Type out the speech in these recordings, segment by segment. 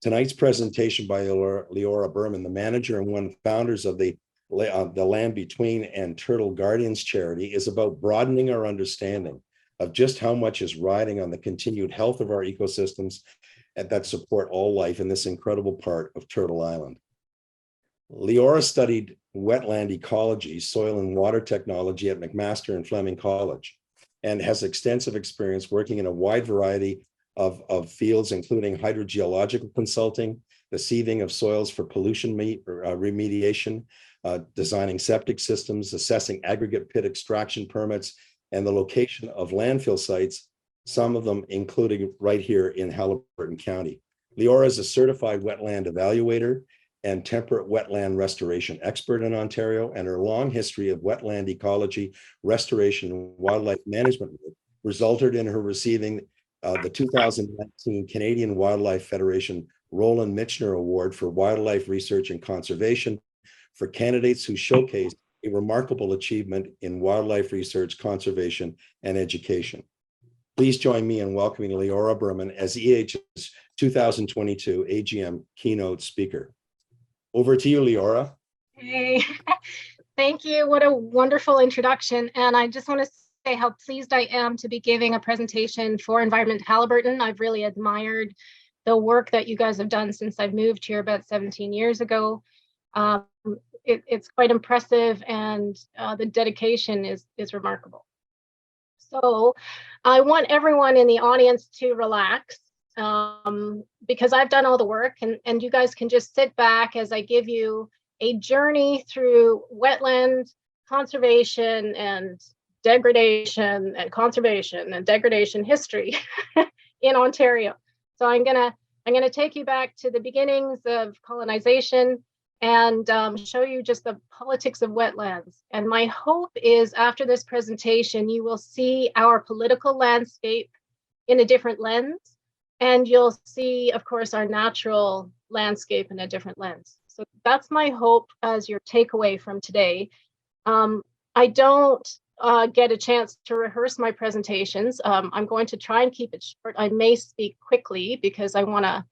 Tonight's presentation by Leora Berman, the manager and one of the founders of the Land Between and Turtle Guardians charity, is about broadening our understanding of just how much is riding on the continued health of our ecosystems and that support all life in this incredible part of Turtle Island. Leora studied wetland ecology, soil and water technology at McMaster and Fleming College, and has extensive experience working in a wide variety of fields, including hydrogeological consulting, the sieving of soils for pollution remediation, designing septic systems, assessing aggregate pit extraction permits, and the location of landfill sites, some of them including right here in Haliburton County. Leora is a certified wetland evaluator and temperate wetland restoration expert in Ontario, and her long history of wetland ecology, restoration, and wildlife management work resulted in her receiving the 2019 Canadian Wildlife Federation Roland Michener Award for Wildlife Research and Conservation for candidates who showcase a remarkable achievement in wildlife research, conservation, and education. Please join me in welcoming Leora Berman as EH's 2022 AGM keynote speaker. Over to you, Leora. Hey, thank you. What a wonderful introduction. And I just want to say how pleased I am to be giving a presentation for Environment Haliburton. I've really admired the work that you guys have done since I've moved here about 17 years ago. It's quite impressive, and the dedication is remarkable. So I want everyone in the audience to relax, because I've done all the work, and you guys can just sit back as I give you a journey through wetland conservation and degradation and conservation and degradation history in Ontario. So I'm gonna take you back to the beginnings of colonization and show you just the politics of wetlands. And my hope is after this presentation, you will see our political landscape in a different lens, and you'll see, of course, our natural landscape in a different lens. So that's my hope as your takeaway from today. I don't get a chance to rehearse my presentations. I'm going to try and keep it short. I may speak quickly because I want to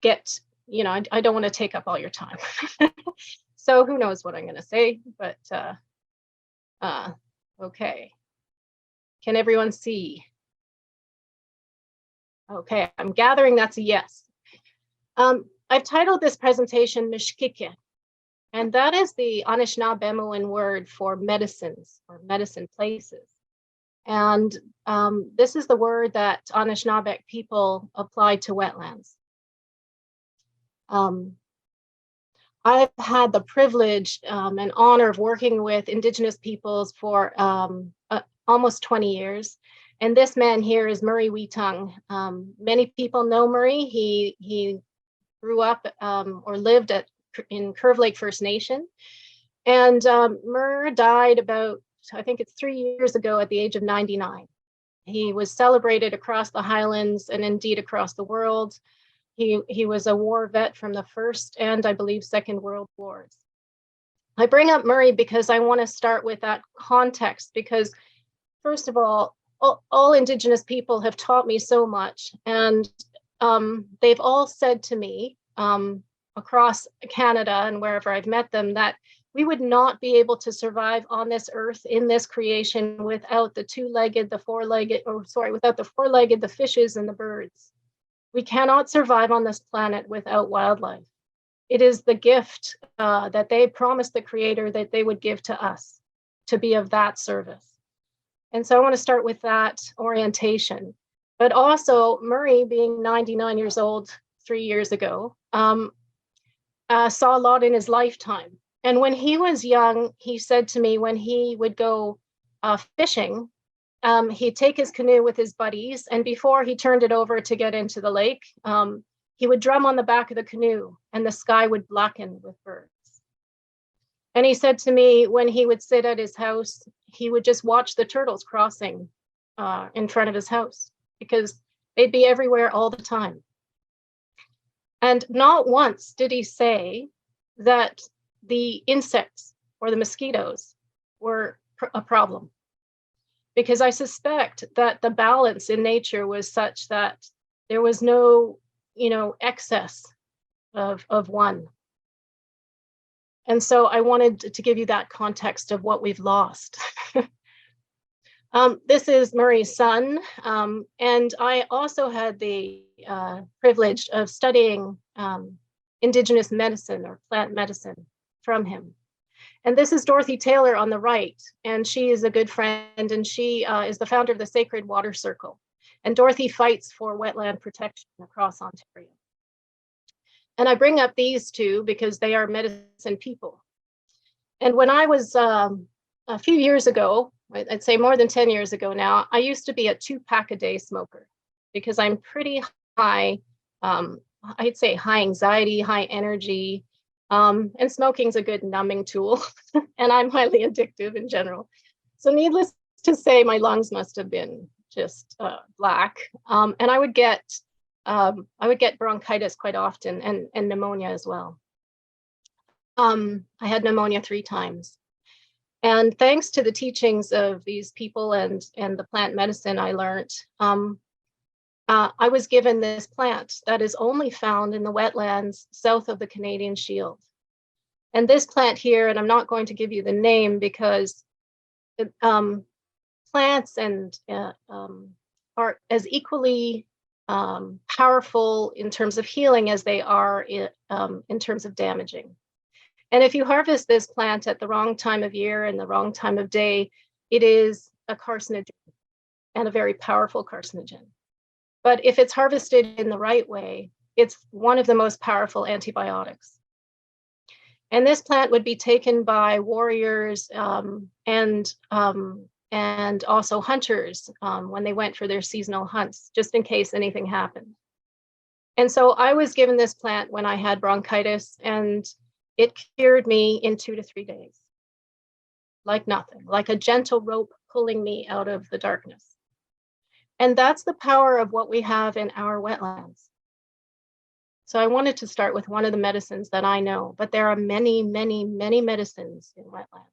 get, I don't want to take up all your time. So who knows what I'm going to say, but okay. Can everyone see? Okay, I'm gathering that's a yes. I've titled this presentation Mishkike, and that is the Anishinaabemowin word for medicines or medicine places. And this is the word that Anishinaabe people applied to wetlands. I've had the privilege and honor of working with Indigenous peoples for almost 20 years. And this man here is Murray Weetung. Many people know Murray. He grew up or lived in Curve Lake First Nation. And Murray died about, I think it's 3 years ago at the age of 99. He was celebrated across the Highlands and indeed across the world. He was a war vet from the First and I believe Second World Wars. I bring up Murray because I want to start with that context, because first of all Indigenous people have taught me so much, and they've all said to me across Canada and wherever I've met them that we would not be able to survive on this earth in this creation without the two-legged, the four-legged, without the four-legged, the fishes and the birds. We cannot survive on this planet without wildlife. It is the gift that they promised the Creator that they would give to us to be of that service. And so I want to start with that orientation. But also, Murray, being 99 years old 3 years ago, saw a lot in his lifetime. And when he was young, he said to me when he would go fishing, he'd take his canoe with his buddies, and before he turned it over to get into the lake, he would drum on the back of the canoe and the sky would blacken with birds. And he said to me when he would sit at his house, he would just watch the turtles crossing in front of his house because they'd be everywhere all the time. And not once did he say that the insects or the mosquitoes were a problem, because I suspect that the balance in nature was such that there was no excess of one. And so I wanted to give you that context of what we've lost. This is Murray's son, and I also had the privilege of studying indigenous medicine or plant medicine from him. And this is Dorothy Taylor on the right, and she is a good friend, and she is the founder of the Sacred Water Circle. And Dorothy fights for wetland protection across Ontario. And I bring up these two because they are medicine people. And when I was a few years ago, I'd say more than 10 years ago now, I used to be a 2-pack-a-day smoker because I'm pretty high, I'd say high anxiety, high energy, and smoking's a good numbing tool, and I'm highly addictive in general. So needless to say, my lungs must have been just black, and I would get bronchitis quite often, and pneumonia as well. I had pneumonia 3 times. And thanks to the teachings of these people and the plant medicine I learned, I was given this plant that is only found in the wetlands south of the Canadian Shield. And this plant here, and I'm not going to give you the name because plants are as equally powerful in terms of healing as they are in terms of damaging. And if you harvest this plant at the wrong time of year and the wrong time of day, it is a carcinogen and a very powerful carcinogen. But if it's harvested in the right way, it's one of the most powerful antibiotics. And this plant would be taken by warriors and also hunters when they went for their seasonal hunts, just in case anything happened. And so I was given this plant when I had bronchitis, and it cured me in 2 to 3 days, like nothing, like a gentle rope pulling me out of the darkness. And that's the power of what we have in our wetlands. So I wanted to start with one of the medicines that I know, but there are many, many, many medicines in wetlands.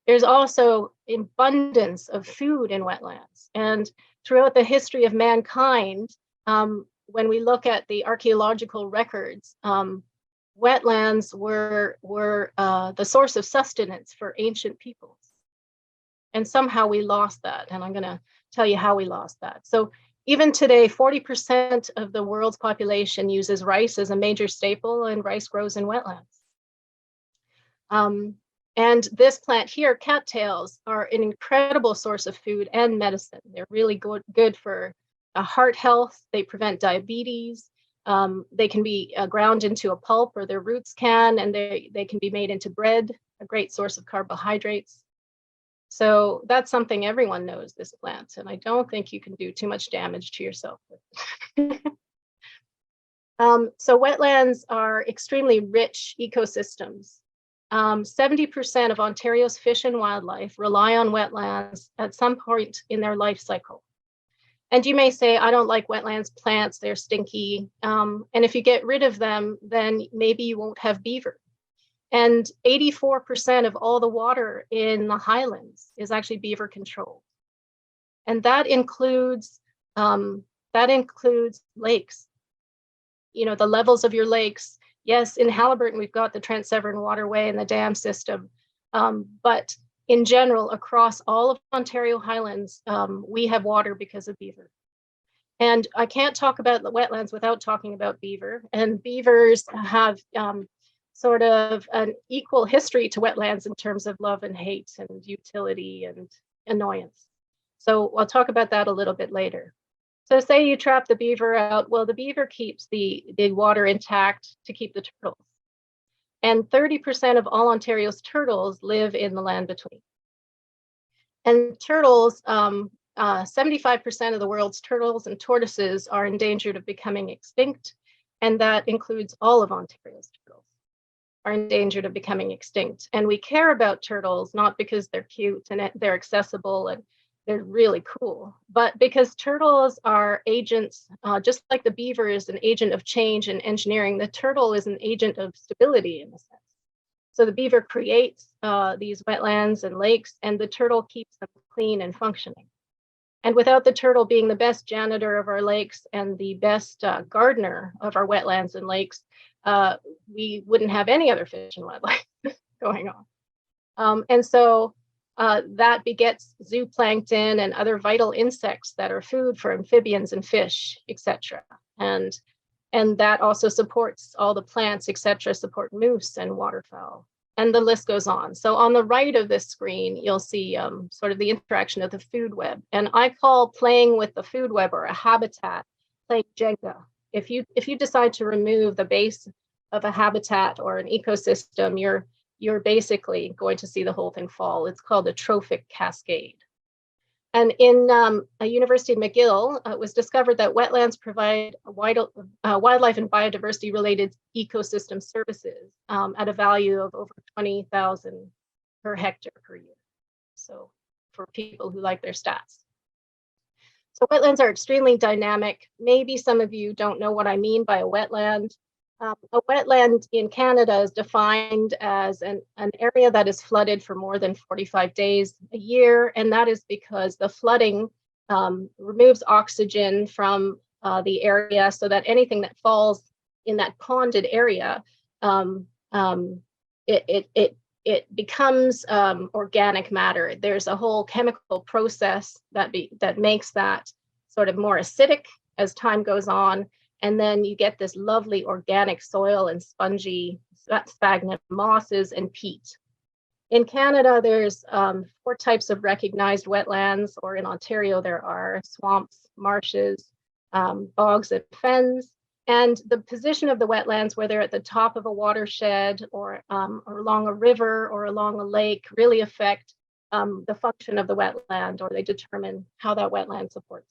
There's also abundance of food in wetlands. And throughout the history of mankind, when we look at the archaeological records, wetlands were the source of sustenance for ancient peoples. And somehow we lost that. And I'm going to tell you how we lost that. So even today, 40% of the world's population uses rice as a major staple, and rice grows in wetlands. And this plant here, cattails, are an incredible source of food and medicine. They're really good for heart health. They prevent diabetes. They can be ground into a pulp, or their roots can, and they can be made into bread, a great source of carbohydrates. So that's something everyone knows, this plant, and I don't think you can do too much damage to yourself with it. So wetlands are extremely rich ecosystems. 70% of Ontario's fish and wildlife rely on wetlands at some point in their life cycle. And you may say, I don't like wetlands plants, they're stinky. And if you get rid of them, then maybe you won't have beaver. And 84% of all the water in the highlands is actually beaver controlled. And that includes lakes. The levels of your lakes. Yes, in Haliburton, we've got the Trent-Severn Waterway and the dam system. But in general, across all of Ontario Highlands, we have water because of beaver. And I can't talk about the wetlands without talking about beaver. And beavers have sort of an equal history to wetlands in terms of love and hate and utility and annoyance. So I'll talk about that a little bit later. So say you trap the beaver out, well, the beaver keeps the water intact to keep the turtles. And 30% of all Ontario's turtles live in the land between. And turtles, 75% of the world's turtles and tortoises are endangered of becoming extinct, and that includes all of Ontario's turtles are endangered of becoming extinct. And we care about turtles not because they're cute and they're accessible and they're really cool, but because turtles are agents, just like the beaver is an agent of change and engineering, the turtle is an agent of stability in a sense. So the beaver creates these wetlands and lakes, and the turtle keeps them clean and functioning. And without the turtle being the best janitor of our lakes and the best gardener of our wetlands and lakes, we wouldn't have any other fish and wildlife going on. And so that begets zooplankton and other vital insects that are food for amphibians and fish, etc. And that also supports all the plants, etc., support moose and waterfowl. And the list goes on. So on the right of this screen, you'll see sort of the interaction of the food web. And I call playing with the food web or a habitat playing Jenga. If you decide to remove the base of a habitat or an ecosystem, you're basically going to see the whole thing fall. It's called a trophic cascade. And in a University of McGill, it was discovered that wetlands provide wildlife and biodiversity related ecosystem services at a value of over 20,000 per hectare per year. So for people who like their stats. So wetlands are extremely dynamic. Maybe some of you don't know what I mean by a wetland. A wetland in Canada is defined as an area that is flooded for more than 45 days a year, and that is because the flooding removes oxygen from the area so that anything that falls in that ponded area, it becomes organic matter. There's a whole chemical process that makes that sort of more acidic as time goes on. And then you get this lovely organic soil and spongy sphagnum mosses and peat. In Canada, there's 4 types of recognized wetlands, or in Ontario, there are swamps, marshes, bogs, and fens. And the position of the wetlands, whether at the top of a watershed or along a river or along a lake, really affect the function of the wetland, or they determine how that wetland supports.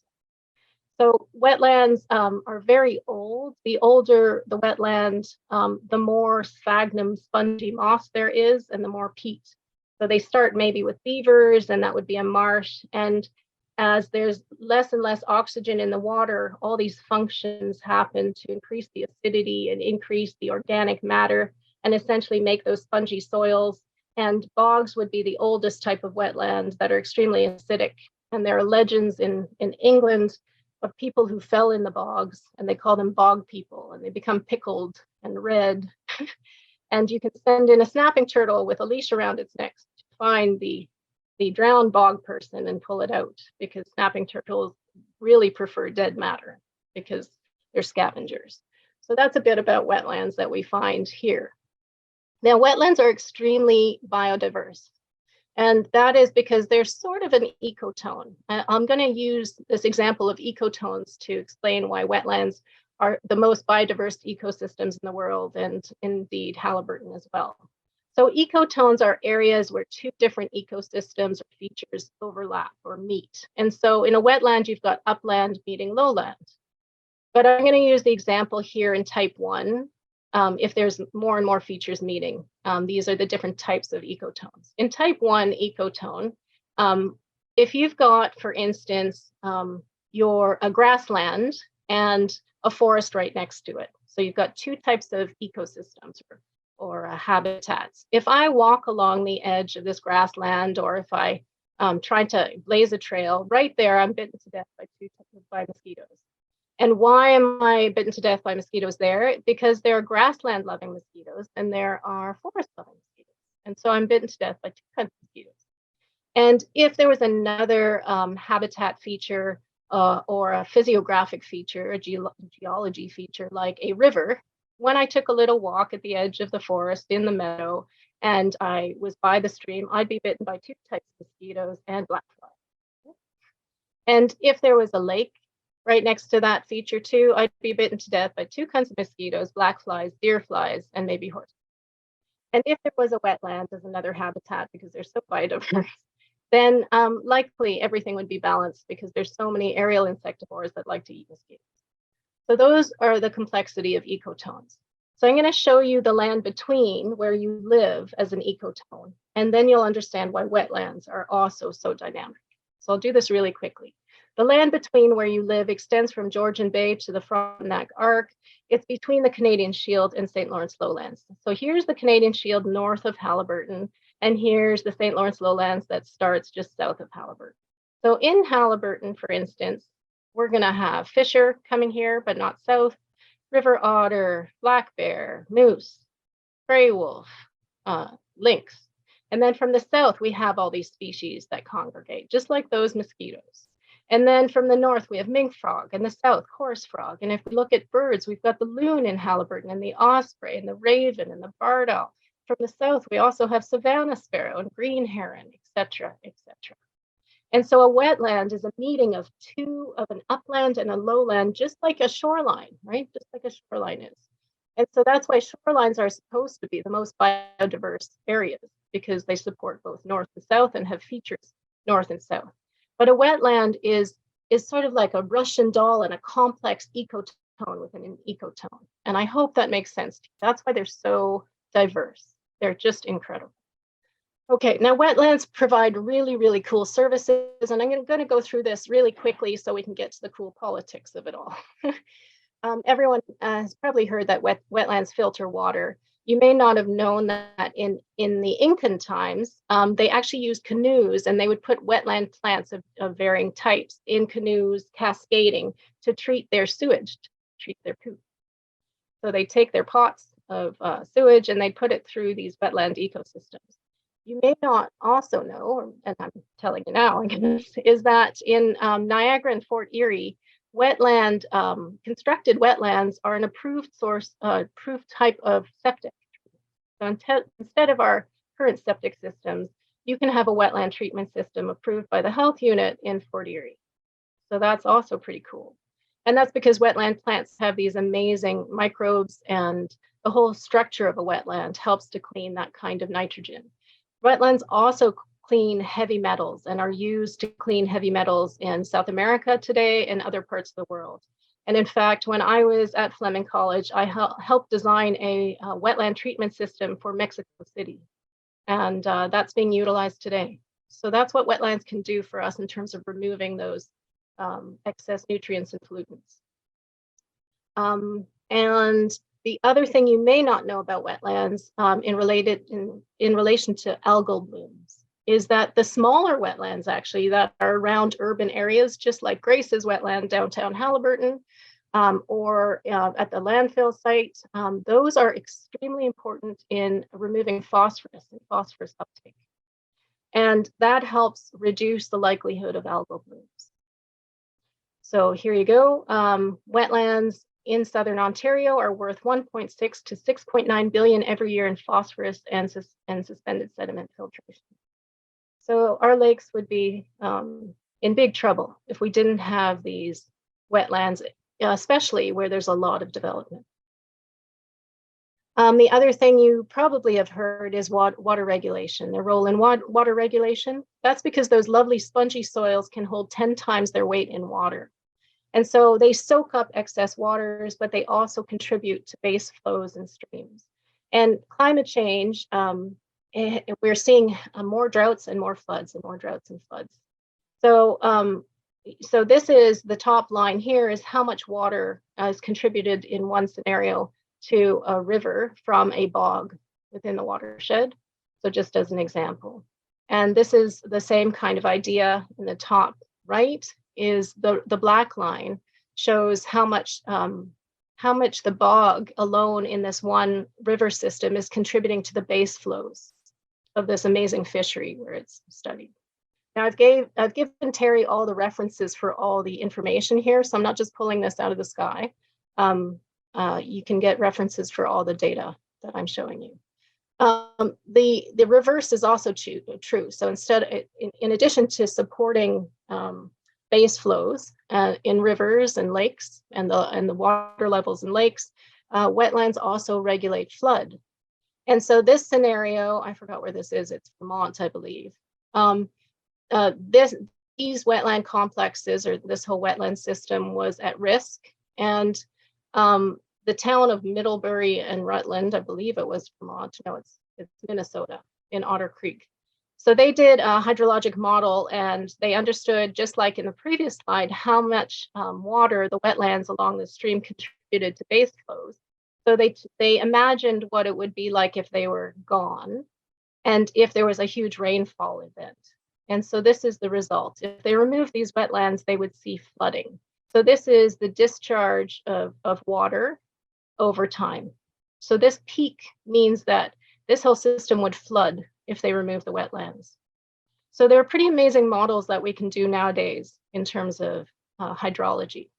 So wetlands are very old. The older the wetland, the more sphagnum spongy moss there is and the more peat. So they start maybe with beavers, and that would be a marsh. And as there's less and less oxygen in the water, all these functions happen to increase the acidity and increase the organic matter and essentially make those spongy soils. And bogs would be the oldest type of wetlands that are extremely acidic. And there are legends in England of people who fell in the bogs, and they call them bog people, and they become pickled and red. And you can send in a snapping turtle with a leash around its neck to find the drowned bog person and pull it out, because snapping turtles really prefer dead matter because they're scavengers. So that's a bit about wetlands that we find here. Now, wetlands are extremely biodiverse. And that is because they're sort of an ecotone. I'm going to use this example of ecotones to explain why wetlands are the most biodiverse ecosystems in the world, and indeed Haliburton as well. So ecotones are areas where 2 different ecosystems or features overlap or meet. And so in a wetland, you've got upland meeting lowland. But I'm going to use the example here in type 1. If there's more and more features meeting. These are the different types of ecotones. In type 1 ecotone, if you've got, for instance, a grassland and a forest right next to it. So you've got 2 types of ecosystems or habitats. If I walk along the edge of this grassland, or if I try to blaze a trail, right there, I'm bitten to death by mosquitoes. And why am I bitten to death by mosquitoes there? Because there are grassland-loving mosquitoes and there are forest-loving mosquitoes. And so I'm bitten to death by 2 kinds of mosquitoes. And if there was another habitat feature or a physiographic feature, a geology feature like a river, when I took a little walk at the edge of the forest in the meadow and I was by the stream, I'd be bitten by 2 types of mosquitoes and black flies. And if there was a lake right next to that feature too, I'd be bitten to death by 2 kinds of mosquitoes, black flies, deer flies, and maybe horse. And if there was a wetland as another habitat, because they're so biodiverse, then likely everything would be balanced because there's so many aerial insectivores that like to eat mosquitoes. So those are the complexity of ecotones. So I'm going to show you the land between where you live as an ecotone, and then you'll understand why wetlands are also so dynamic. So I'll do this really quickly. The land between where you live extends from Georgian Bay to the Frontenac Arc. It's between the Canadian Shield and St. Lawrence Lowlands. So here's the Canadian Shield north of Haliburton, and here's the St. Lawrence Lowlands that starts just south of Haliburton. So in Haliburton, for instance, we're going to have fisher coming here, but not south, river otter, black bear, moose, gray wolf, lynx. And then from the south, we have all these species that congregate, just like those mosquitoes. And then from the north, we have mink frog, and the south, horse frog. And if we look at birds, we've got the loon in Haliburton, and the osprey, and the raven, and the barred owl. From the south, we also have savanna sparrow and green heron, et cetera, et cetera. And so a wetland is a meeting of an upland and a lowland, just like a shoreline, right? Just like a shoreline is. And so that's why shorelines are supposed to be the most biodiverse areas, because they support both north and south and have features north and south. But a wetland is sort of like a Russian doll and a complex ecotone within an ecotone. And I hope that makes sense to you. That's why they're so diverse. They're just incredible. Okay, now wetlands provide really, really cool services, and I'm going to go through this really quickly so we can get to the cool politics of it all. Everyone has probably heard that wetlands filter water. You may not have known that in the Incan times, they actually used canoes, and they would put wetland plants of varying types in canoes cascading to treat their sewage, to treat their poop. So they take their pots of sewage and they put it through these wetland ecosystems. You may not also know, and I'm telling you now, I guess, is that in Niagara and Fort Erie, constructed wetlands are an approved type of septic. So instead of our current septic systems, you can have a wetland treatment system approved by the health unit in Fort Erie. So that's also pretty cool. And that's because wetland plants have these amazing microbes, and the whole structure of a wetland helps to clean that kind of nitrogen. Wetlands also clean heavy metals and are used to clean heavy metals in South America today and other parts of the world. And in fact, when I was at Fleming College, I helped design a wetland treatment system for Mexico City. And that's being utilized today. So that's what wetlands can do for us in terms of removing those excess nutrients and pollutants. And the other thing you may not know about wetlands in relation to algal blooms is that the smaller wetlands actually that are around urban areas, just like Grace's wetland downtown Haliburton, or at the landfill site, those are extremely important in removing phosphorus and phosphorus uptake. And that helps reduce the likelihood of algal blooms. So here you go. Wetlands in Southern Ontario are worth 1.6 to 6.9 billion every year in phosphorus and suspended sediment filtration. So our lakes would be in big trouble if we didn't have these wetlands, especially where there's a lot of development. The other thing you probably have heard is water regulation, their role in water regulation. That's because those lovely spongy soils can hold 10 times their weight in water. And so they soak up excess waters, but they also contribute to base flows and streams. And climate change, we're seeing more droughts and more floods and more droughts and floods. So, so this is the top line here is how much water is contributed in one scenario to a river from a bog within the watershed. So just as an example. And this is the same kind of idea in the top right is the black line shows how much the bog alone in this one river system is contributing to the base flows of this amazing fishery where it's studied. Now I've given Terry all the references for all the information here, so I'm not just pulling this out of the sky. You can get references for all the data that I'm showing you. The reverse is also true. So instead, in addition to supporting base flows in rivers and lakes and the water levels in lakes, wetlands also regulate flood. And so this scenario, I forgot where this is, it's Vermont, I believe. These wetland complexes or this whole wetland system was at risk. And the town of Middlebury and Rutland, I believe it was Vermont, no, it's Minnesota in Otter Creek. So they did a hydrologic model and they understood, just like in the previous slide, how much water the wetlands along the stream contributed to base flows. So they imagined what it would be like if they were gone and if there was a huge rainfall event. And so this is the result. If they remove these wetlands, they would see flooding. So this is the discharge of water over time. So this peak means that this whole system would flood if they remove the wetlands. So there are pretty amazing models that we can do nowadays in terms of hydrology.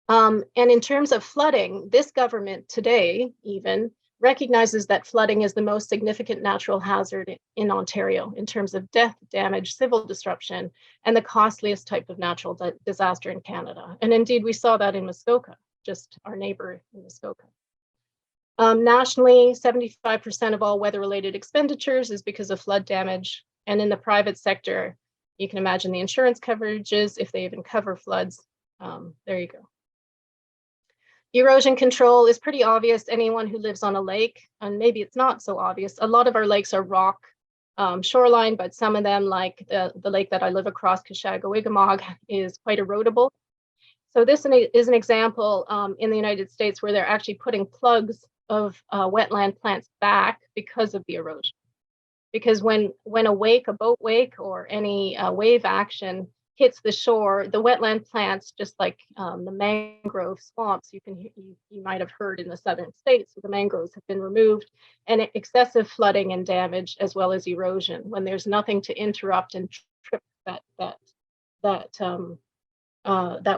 And in terms of flooding, this government today even recognizes that flooding is the most significant natural hazard in Ontario in terms of death, damage, civil disruption, and the costliest type of natural disaster in Canada. And indeed, we saw that in Muskoka, just our neighbor in Muskoka. Nationally, 75% of all weather-related expenditures is because of flood damage. And in the private sector, you can imagine the insurance coverages, if they even cover floods. There you go. Erosion control is pretty obvious. Anyone who lives on a lake, and maybe it's not so obvious. A lot of our lakes are rock shoreline, but some of them, like the lake that I live across, Kashagawigamog, is quite erodible. So this is an example in the United States where they're actually putting plugs of wetland plants back because of the erosion. Because when a boat wake or any wave action hits the shore, the wetland plants, just like the mangrove swamps, you might have heard in the southern states, the mangroves have been removed, and excessive flooding and damage, as well as erosion, when there's nothing to interrupt and trip that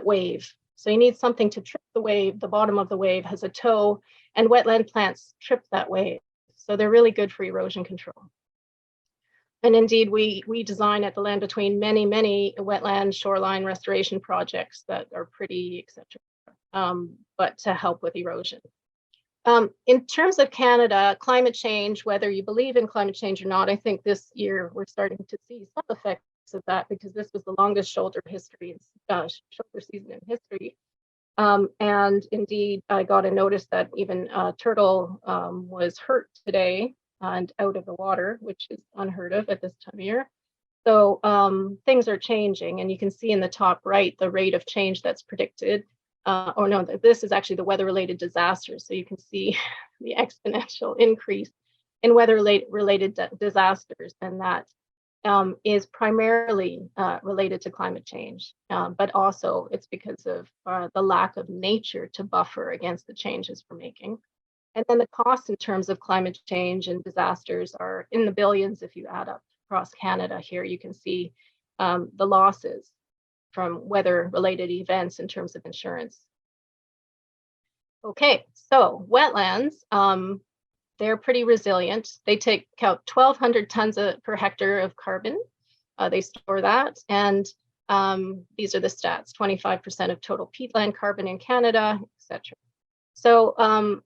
wave. So you need something to trip the wave. The bottom of the wave has a toe, and wetland plants trip that wave. So they're really good for erosion control. And indeed, we design at the Land Between many wetland shoreline restoration projects that are pretty, etc., but to help with erosion. In terms of Canada, climate change, whether you believe in climate change or not, I think this year we're starting to see some effects of that, because this was the longest shoulder season in history. And indeed, I got a notice that even turtle was hurt today and out of the water, which is unheard of at this time of year. So things are changing, and you can see in the top right the rate of change that's predicted. Or no, this is actually the weather-related disasters. So you can see the exponential increase in weather-related disasters, and that is primarily related to climate change, but also it's because of the lack of nature to buffer against the changes we're making. And then the costs in terms of climate change and disasters are in the billions if you add up across Canada. Here you can see the losses from weather-related events in terms of insurance. Okay, so wetlands, they're pretty resilient. They take out 1,200 tons per hectare of carbon. They store that, and these are the stats: 25% of total peatland carbon in Canada, etc. So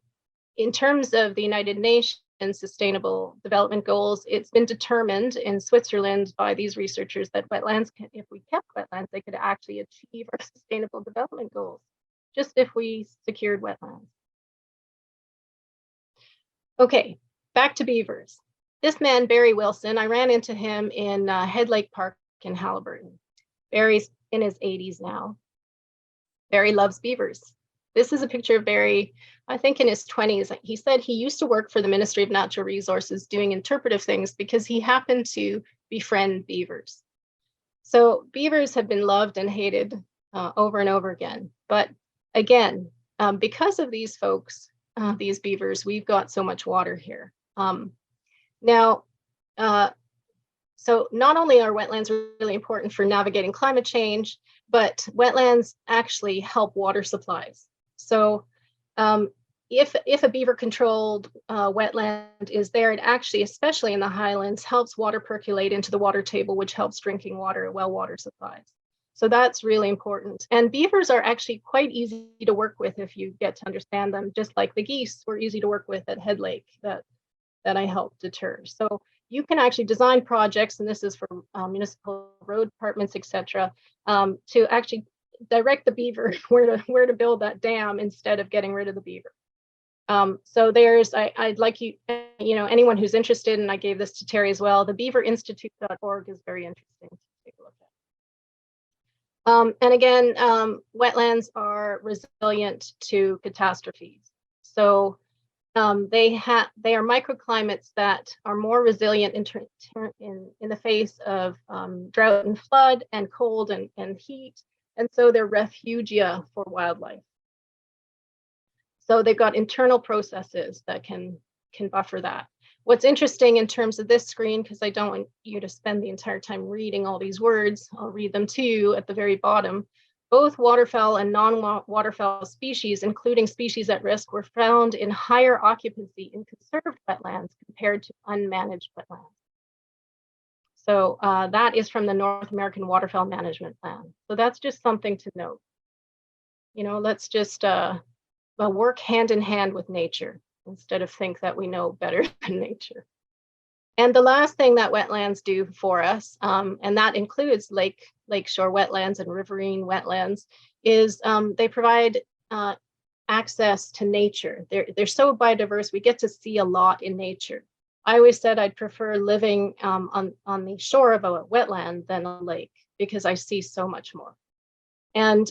in terms of the United Nations Sustainable Development Goals, it's been determined in Switzerland by these researchers that wetlands, if we kept wetlands, they could actually achieve our Sustainable Development Goals, just if we secured wetlands. Okay, back to beavers. This man, Barry Wilson, I ran into him in Head Lake Park in Haliburton. Barry's in his 80s now. Barry loves beavers. This is a picture of Barry, I think in his 20s. He said he used to work for the Ministry of Natural Resources doing interpretive things because he happened to befriend beavers. So beavers have been loved and hated over and over again. But again, because of these folks, these beavers, we've got so much water here. Now, so not only are wetlands really important for navigating climate change, but wetlands actually help water supplies. So if a beaver-controlled wetland is there, it actually, especially in the highlands, helps water percolate into the water table, which helps drinking water, well water supplies. So that's really important. And beavers are actually quite easy to work with if you get to understand them, just like the geese were easy to work with at Head Lake that I helped deter. So you can actually design projects, and this is for municipal road departments, etc., to actually direct the beaver where to build that dam instead of getting rid of the beaver. So I'd like anyone who's interested, and I gave this to Terry as well, the beaverinstitute.org is very interesting to take a look at. And again, wetlands are resilient to catastrophes. So They are microclimates that are more resilient in the face of drought and flood and cold and heat. And so they're refugia for wildlife. So they've got internal processes that can buffer that. What's interesting in terms of this screen, because I don't want you to spend the entire time reading all these words, I'll read them to you at the very bottom. Both waterfowl and non-waterfowl species, including species at risk, were found in higher occupancy in conserved wetlands compared to unmanaged wetlands. So that is from the North American Waterfowl Management Plan. So that's just something to note. You know, let's just work hand in hand with nature instead of think that we know better than nature. And the last thing that wetlands do for us, and that includes lakeshore wetlands and riverine wetlands, is they provide access to nature. They're so biodiverse, we get to see a lot in nature. I always said I'd prefer living on the shore of a wetland than a lake because I see so much more. And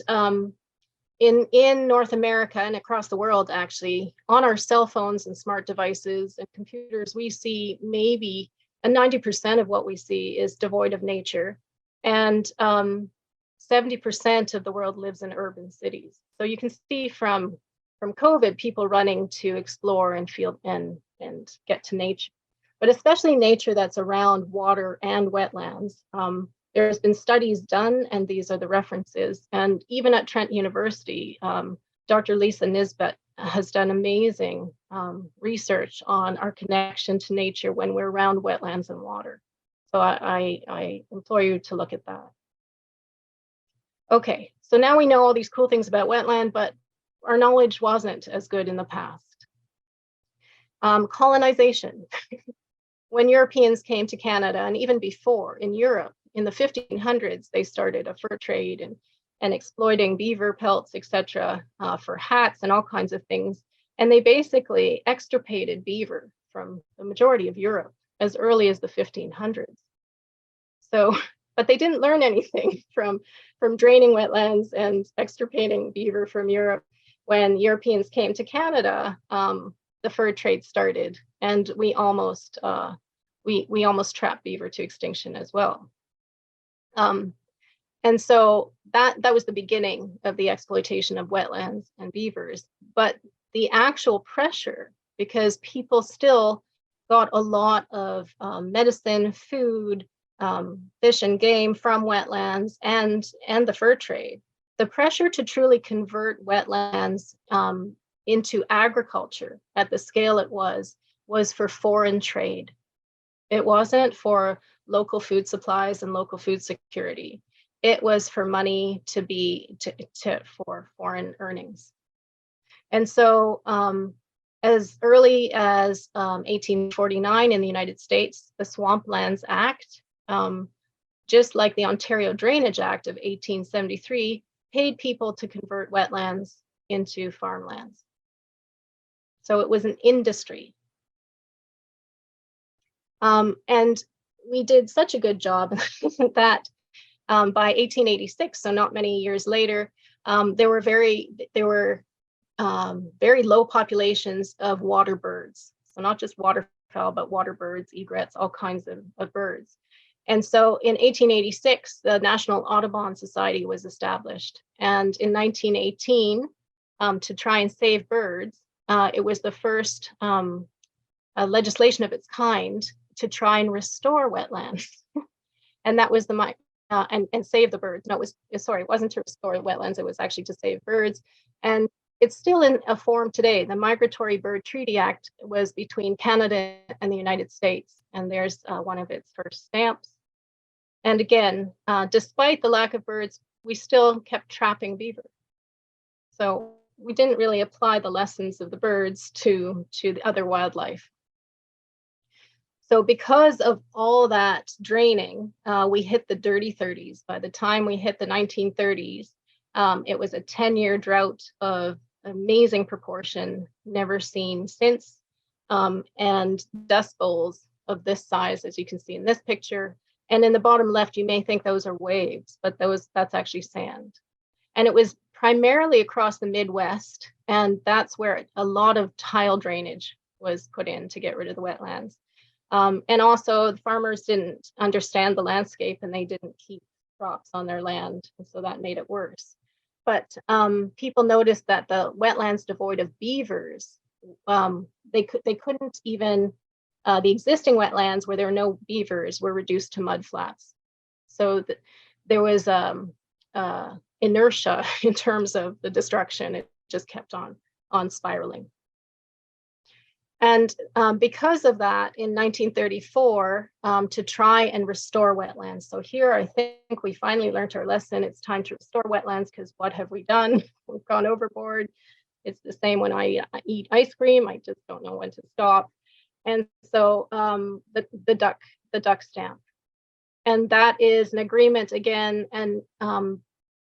in North America and across the world, actually, on our cell phones and smart devices and computers, we see maybe 90% of what we see is devoid of nature. And 70% of the world lives in urban cities. So you can see from COVID, people running to explore and feel and get to nature, but especially nature that's around water and wetlands. There's been studies done, and these are the references. And even at Trent University, Dr. Lisa Nisbet has done amazing research on our connection to nature when we're around wetlands and water. So I implore you to look at that. Okay, so now we know all these cool things about wetland, but our knowledge wasn't as good in the past. Colonization. When Europeans came to Canada, and even before in Europe, in the 1500s, they started a fur trade and exploiting beaver pelts, etc., for hats and all kinds of things. And they basically extirpated beaver from the majority of Europe as early as the 1500s. So, but they didn't learn anything from draining wetlands and extirpating beaver from Europe. When Europeans came to Canada, the fur trade started, and we almost trapped beaver to extinction as well. And so that was the beginning of the exploitation of wetlands and beavers. But the actual pressure, because people still got a lot of medicine, food, fish and game from wetlands and the fur trade, the pressure to truly convert wetlands into agriculture at the scale it was for foreign trade. It wasn't for local food supplies and local food security. It was for money for foreign earnings. And so as early as 1849 in the United States, the Swamplands Act, just like the Ontario Drainage Act of 1873, paid people to convert wetlands into farmlands. So it was an industry. And we did such a good job that by 1886, so not many years later, there were very low populations of water birds. So not just waterfowl, but water birds, egrets, all kinds of birds. And so in 1886, the National Audubon Society was established. And in 1918, to try and save birds, it was the first legislation of its kind to try and restore wetlands. And that was and save the birds. No, it wasn't to restore wetlands, it was actually to save birds. And it's still in a form today. The Migratory Bird Treaty Act was between Canada and the United States, and there's one of its first stamps. And again, despite the lack of birds, we still kept trapping beaver. So we didn't really apply the lessons of the birds to the other wildlife. So because of all that draining, we hit the dirty 30s. By the time we hit the 1930s, it was a 10-year drought of amazing proportion, never seen since, and dust bowls of this size, as you can see in this picture. And in the bottom left, you may think those are waves, but that's actually sand. And it was primarily across the Midwest, and that's where a lot of tile drainage was put in to get rid of the wetlands. And also the farmers didn't understand the landscape and they didn't keep crops on their land, and so that made it worse. But people noticed that the wetlands devoid of beavers, they couldn't even, the existing wetlands where there were no beavers were reduced to mud flats. So there was inertia in terms of the destruction. It just kept on spiraling. And because of that, in 1934, to try and restore wetlands. So here, I think we finally learned our lesson. It's time to restore wetlands, because what have we done? We've gone overboard. It's the same when I eat ice cream. I just don't know when to stop. And so the duck stamp. And that is an agreement again, and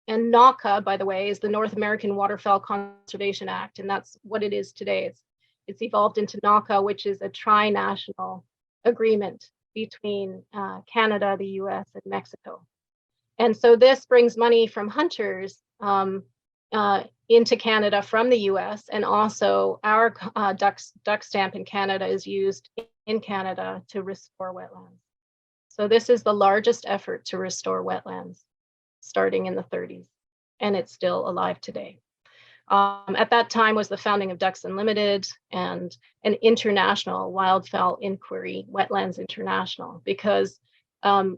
NAWCA, by the way, is the North American Waterfowl Conservation Act, and that's what it is today. It's evolved into NAWCA, which is a tri-national agreement between Canada, the US, and Mexico. And so this brings money from hunters into Canada from the US, and also our duck stamp in Canada is used in Canada to restore wetlands. So this is the largest effort to restore wetlands, starting in the 30s, and it's still alive today. At that time was the founding of Ducks Unlimited and an international wildfowl inquiry, Wetlands International, because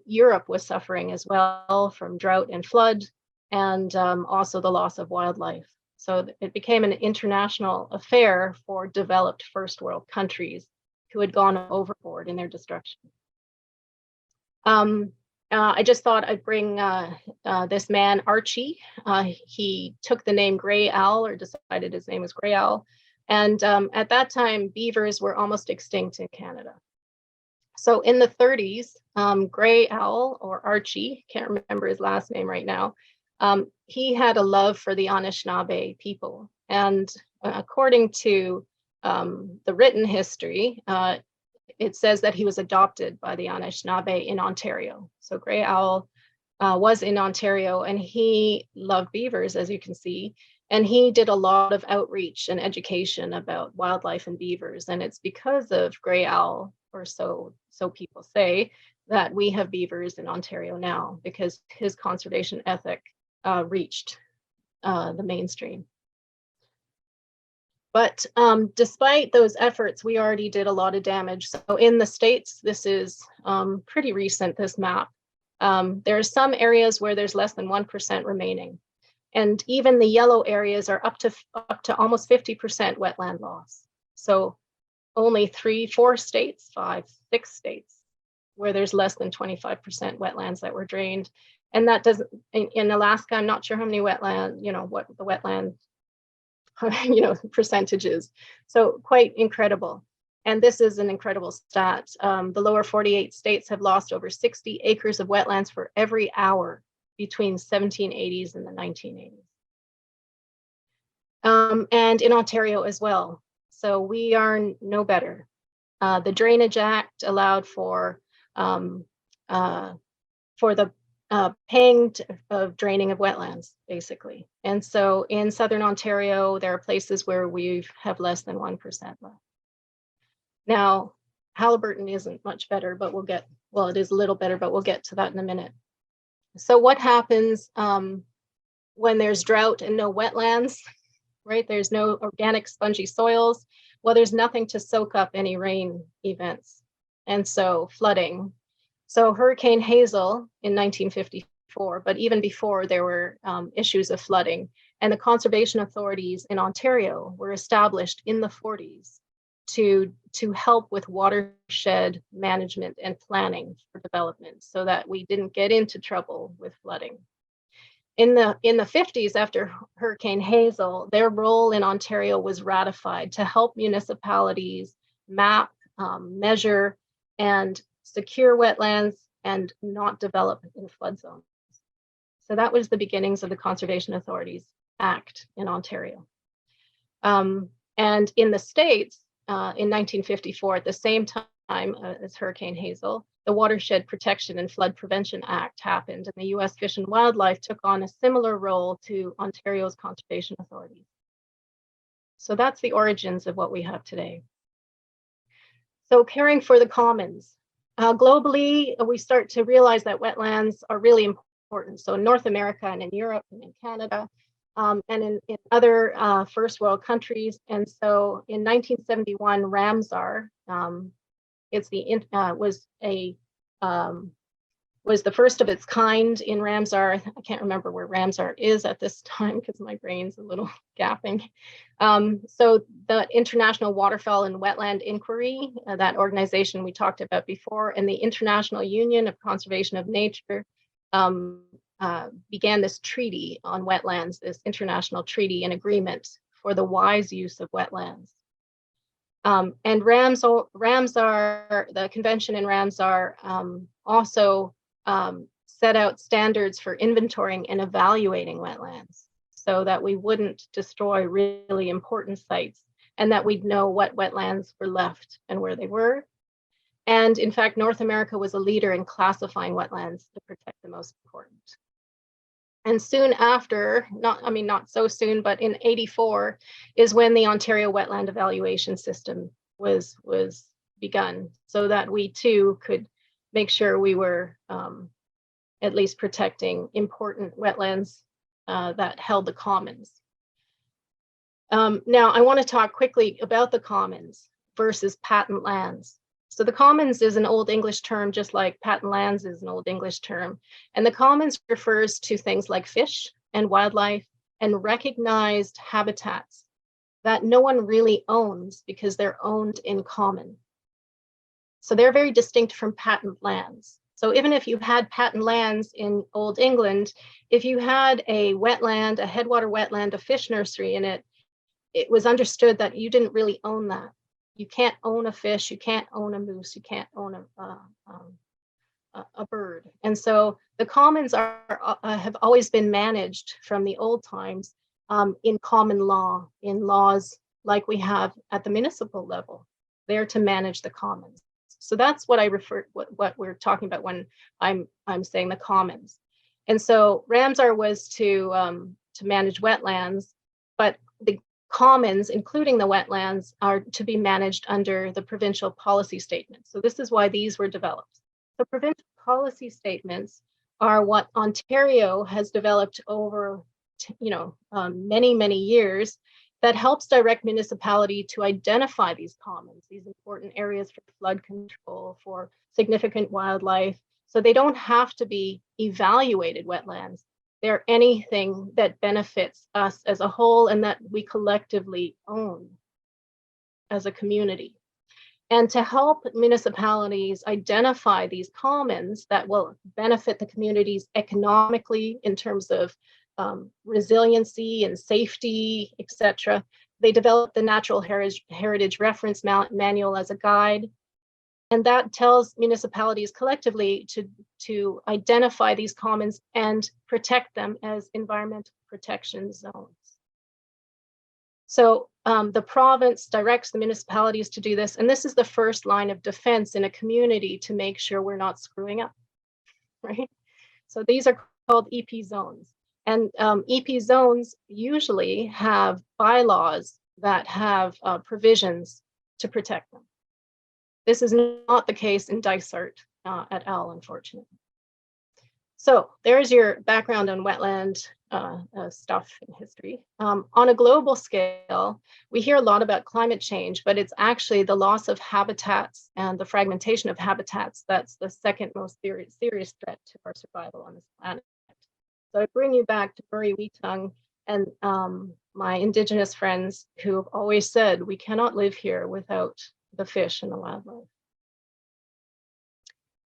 Europe was suffering as well from drought and flood, and also the loss of wildlife. So it became an international affair for developed first world countries who had gone overboard in their destruction. I just thought I'd bring this man, Archie. He took the name Gray Owl, or decided his name was Gray Owl. And at that time, beavers were almost extinct in Canada. So in the 30s, Gray Owl, or Archie, can't remember his last name right now, he had a love for the Anishinaabe people. And according to the written history, it says that he was adopted by the Anishinaabe in Ontario. So Gray Owl was in Ontario, and he loved beavers, as you can see, and he did a lot of outreach and education about wildlife and beavers. And it's because of Gray Owl, or so people say, that we have beavers in Ontario now, because his conservation ethic reached the mainstream. But despite those efforts, we already did a lot of damage. So in the States, this is pretty recent, this map. There are some areas where there's less than 1% remaining. And even the yellow areas are up to almost 50% wetland loss. So only 3, 4 states, 5, 6 states where there's less than 25% wetlands that were drained. And that doesn't, in Alaska, I'm not sure how many wetland, what the wetland percentages. So quite incredible. And this is an incredible stat. The lower 48 states have lost over 60 acres of wetlands for every hour between 1780s and the 1980s. And in Ontario as well. So we are no better. The Drainage Act allowed for the paying of draining of wetlands, basically. And so in Southern Ontario, there are places where we have less than 1% left. Now, Haliburton isn't much better, but it is a little better, but we'll get to that in a minute. So what happens when there's drought and no wetlands, right? There's no organic spongy soils. Well, there's nothing to soak up any rain events. And so flooding. So Hurricane Hazel in 1954, but even before, there were issues of flooding, and the conservation authorities in Ontario were established in the 40s to help with watershed management and planning for development, so that we didn't get into trouble with flooding. In the 50s, after Hurricane Hazel, their role in Ontario was ratified to help municipalities map, measure, and secure wetlands and not develop in flood zones. So that was the beginnings of the Conservation Authorities Act in Ontario. And in the States, in 1954, at the same time as Hurricane Hazel, the Watershed Protection and Flood Prevention Act happened, and the US Fish and Wildlife took on a similar role to Ontario's conservation authorities. So that's the origins of what we have today. So caring for the commons. Globally, we start to realize that wetlands are really important. So in North America and in Europe and in Canada, and in other first world countries. And so in 1971, Ramsar, was the first of its kind in Ramsar. I can't remember where Ramsar is at this time because my brain's a little gapping. So the International Waterfowl and Wetland Inquiry, that organization we talked about before, and the International Union of Conservation of Nature began this treaty on wetlands, this international treaty and agreement for the wise use of wetlands. And Ramsar, the convention in Ramsar also set out standards for inventorying and evaluating wetlands so that we wouldn't destroy really important sites and that we'd know what wetlands were left and where they were. And in fact, North America was a leader in classifying wetlands to protect the most important. And soon after, not so soon, but in '84 is when the Ontario Wetland Evaluation System was begun, so that we too could make sure we were at least protecting important wetlands that held the commons. Now, I want to talk quickly about the commons versus patent lands. So the commons is an Old English term, just like patent lands is an Old English term. And the commons refers to things like fish and wildlife and recognized habitats that no one really owns because they're owned in common. So they're very distinct from patent lands. So even if you had patent lands in Old England, if you had a wetland, a headwater wetland, a fish nursery in it, it was understood that you didn't really own that. You can't own a fish, you can't own a moose, you can't own a bird. And so the commons have always been managed from the old times in common law, in laws like we have at the municipal level, there to manage the commons. So that's what what we're talking about when I'm saying the commons. And so Ramsar was to manage wetlands, but the commons, including the wetlands, are to be managed under the provincial policy statements. So this is why these were developed. The provincial policy statements are what Ontario has developed over many, many years that helps direct municipality to identify these commons, these important areas for flood control, for significant wildlife. So they don't have to be evaluated wetlands. They're anything that benefits us as a whole and that we collectively own as a community. And to help municipalities identify these commons that will benefit the communities economically in terms of resiliency and safety, etc., they developed the Natural Heritage Reference Manual as a guide. And that tells municipalities collectively to identify these commons and protect them as environmental protection zones. So the province directs the municipalities to do this. And this is the first line of defense in a community to make sure we're not screwing up, right? So these are called EP zones. And EP zones usually have bylaws that have provisions to protect them. This is not the case in Dysart et al., unfortunately. So there's your background on wetland stuff in history. On a global scale, we hear a lot about climate change, but it's actually the loss of habitats and the fragmentation of habitats that's the second most serious threat to our survival on this planet. So I bring you back to Murray Wheatongue and my Indigenous friends who have always said we cannot live here without the fish and the wildlife.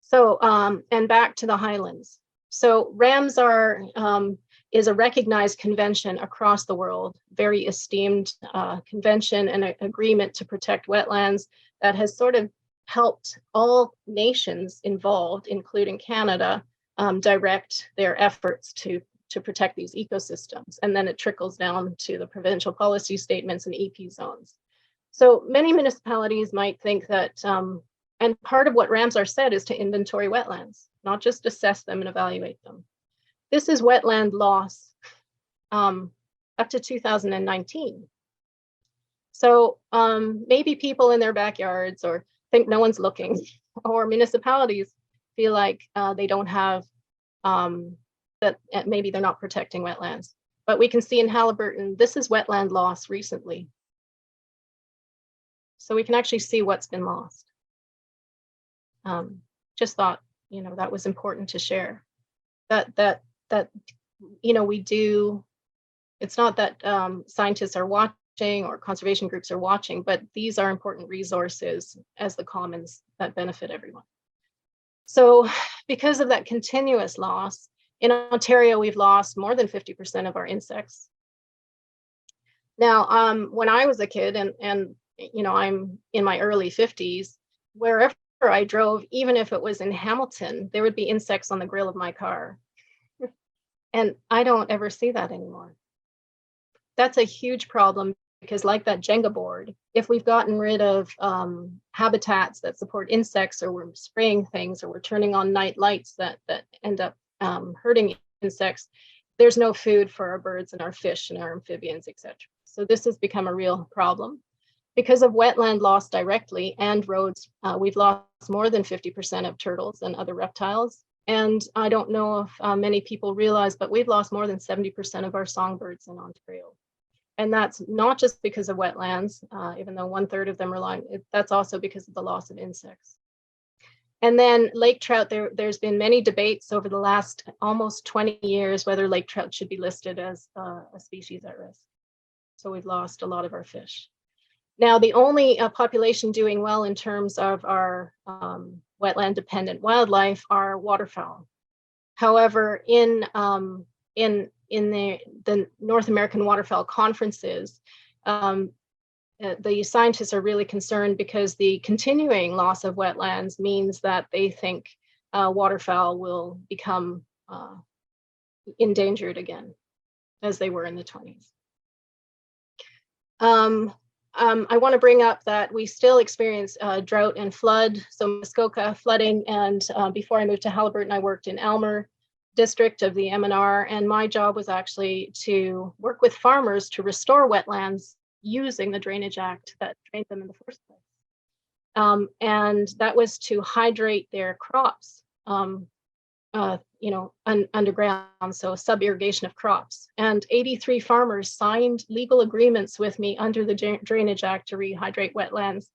So, and back to the highlands. So Ramsar is a recognized convention across the world, very esteemed convention and an agreement to protect wetlands that has sort of helped all nations involved, including Canada, direct their efforts to protect these ecosystems. And then it trickles down to the provincial policy statements and EP zones. So many municipalities might think that And part of what Ramsar said is to inventory wetlands, not just assess them and evaluate them. This is wetland loss up to 2019. So maybe people in their backyards or think no one's looking, or municipalities feel like they don't have, that maybe they're not protecting wetlands. But we can see in Haliburton, this is wetland loss recently. So we can actually see what's been lost. Just thought, that was important to share. That we do, it's not that scientists are watching or conservation groups are watching, but these are important resources as the commons that benefit everyone. So because of that continuous loss, in Ontario, we've lost more than 50% of our insects. Now, when I was a kid, and I'm in my early 50s, wherever I drove, even if it was in Hamilton, there would be insects on the grill of my car. And I don't ever see that anymore. That's a huge problem, because like that Jenga board, if we've gotten rid of habitats that support insects, or we're spraying things, or we're turning on night lights that end up hurting insects, there's no food for our birds and our fish and our amphibians, etc. So this has become a real problem. Because of wetland loss directly and roads, we've lost more than 50% of turtles and other reptiles. And I don't know if many people realize, but we've lost more than 70% of our songbirds in Ontario. And that's not just because of wetlands, even though 1/3 of them rely, that's also because of the loss of insects. And then lake trout, there's been many debates over the last almost 20 years whether lake trout should be listed as a species at risk. So we've lost a lot of our fish. Now, the only population doing well in terms of our wetland dependent wildlife are waterfowl. However, in the North American waterfowl conferences, the scientists are really concerned because the continuing loss of wetlands means that they think waterfowl will become endangered again, as they were in the 20s. I want to bring up that we still experience drought and flood, so Muskoka flooding, and before I moved to Haliburton, I worked in Aylmer district of the MNR, and my job was actually to work with farmers to restore wetlands using the Drainage Act that drained them in the first place. And that was to hydrate their crops, underground, so sub-irrigation of crops. And 83 farmers signed legal agreements with me under the Drainage Act to rehydrate wetlands.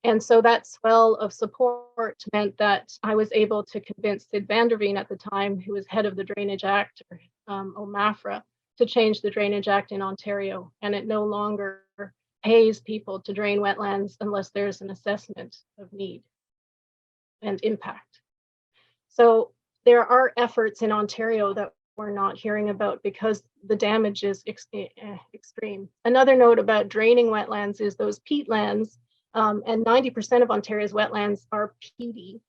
And so that swell of support meant that I was able to convince Sid Vanderveen at the time, who was head of the Drainage Act, or OMAFRA, to change the Drainage Act in Ontario. And it no longer pays people to drain wetlands unless there's an assessment of need and impact. So there are efforts in Ontario that we're not hearing about because the damage is extreme. Another note about draining wetlands is those peatlands, and 90% of Ontario's wetlands are peaty.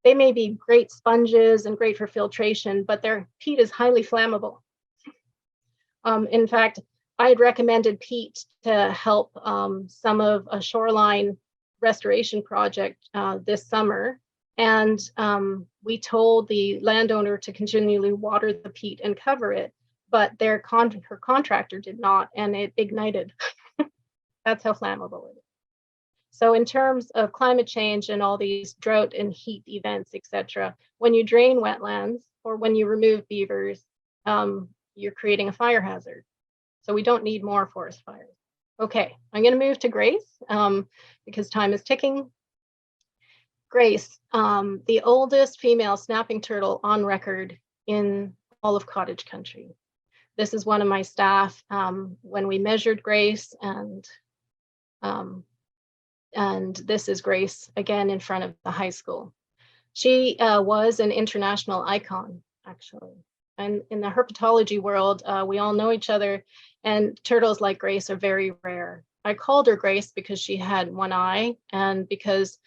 They may be great sponges and great for filtration, but their peat is highly flammable. In fact, I had recommended peat to help some of a shoreline restoration project this summer. And we told the landowner to continually water the peat and cover it, but her contractor did not, and it ignited. That's how flammable it is. So in terms of climate change and all these drought and heat events, etc., when you drain wetlands or when you remove beavers, you're creating a fire hazard. So we don't need more forest fires. Okay, I'm going to move to Grace because time is ticking. Grace, the oldest female snapping turtle on record in all of cottage country. This is one of my staff when we measured Grace, and this is Grace again in front of the high school. She was an international icon, actually. And in the herpetology world, we all know each other, and turtles like Grace are very rare. I called her Grace because she had one eye, and because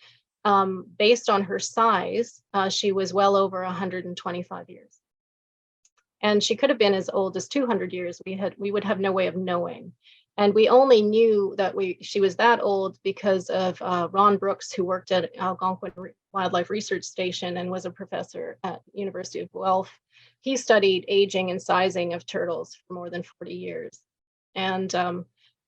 based on her size, she was well over 125 years. And she could have been as old as 200 years. We would have no way of knowing. And we only knew that she was that old because of Ron Brooks, who worked at Algonquin Wildlife Research Station and was a professor at University of Guelph. He studied aging and sizing of turtles for more than 40 years. And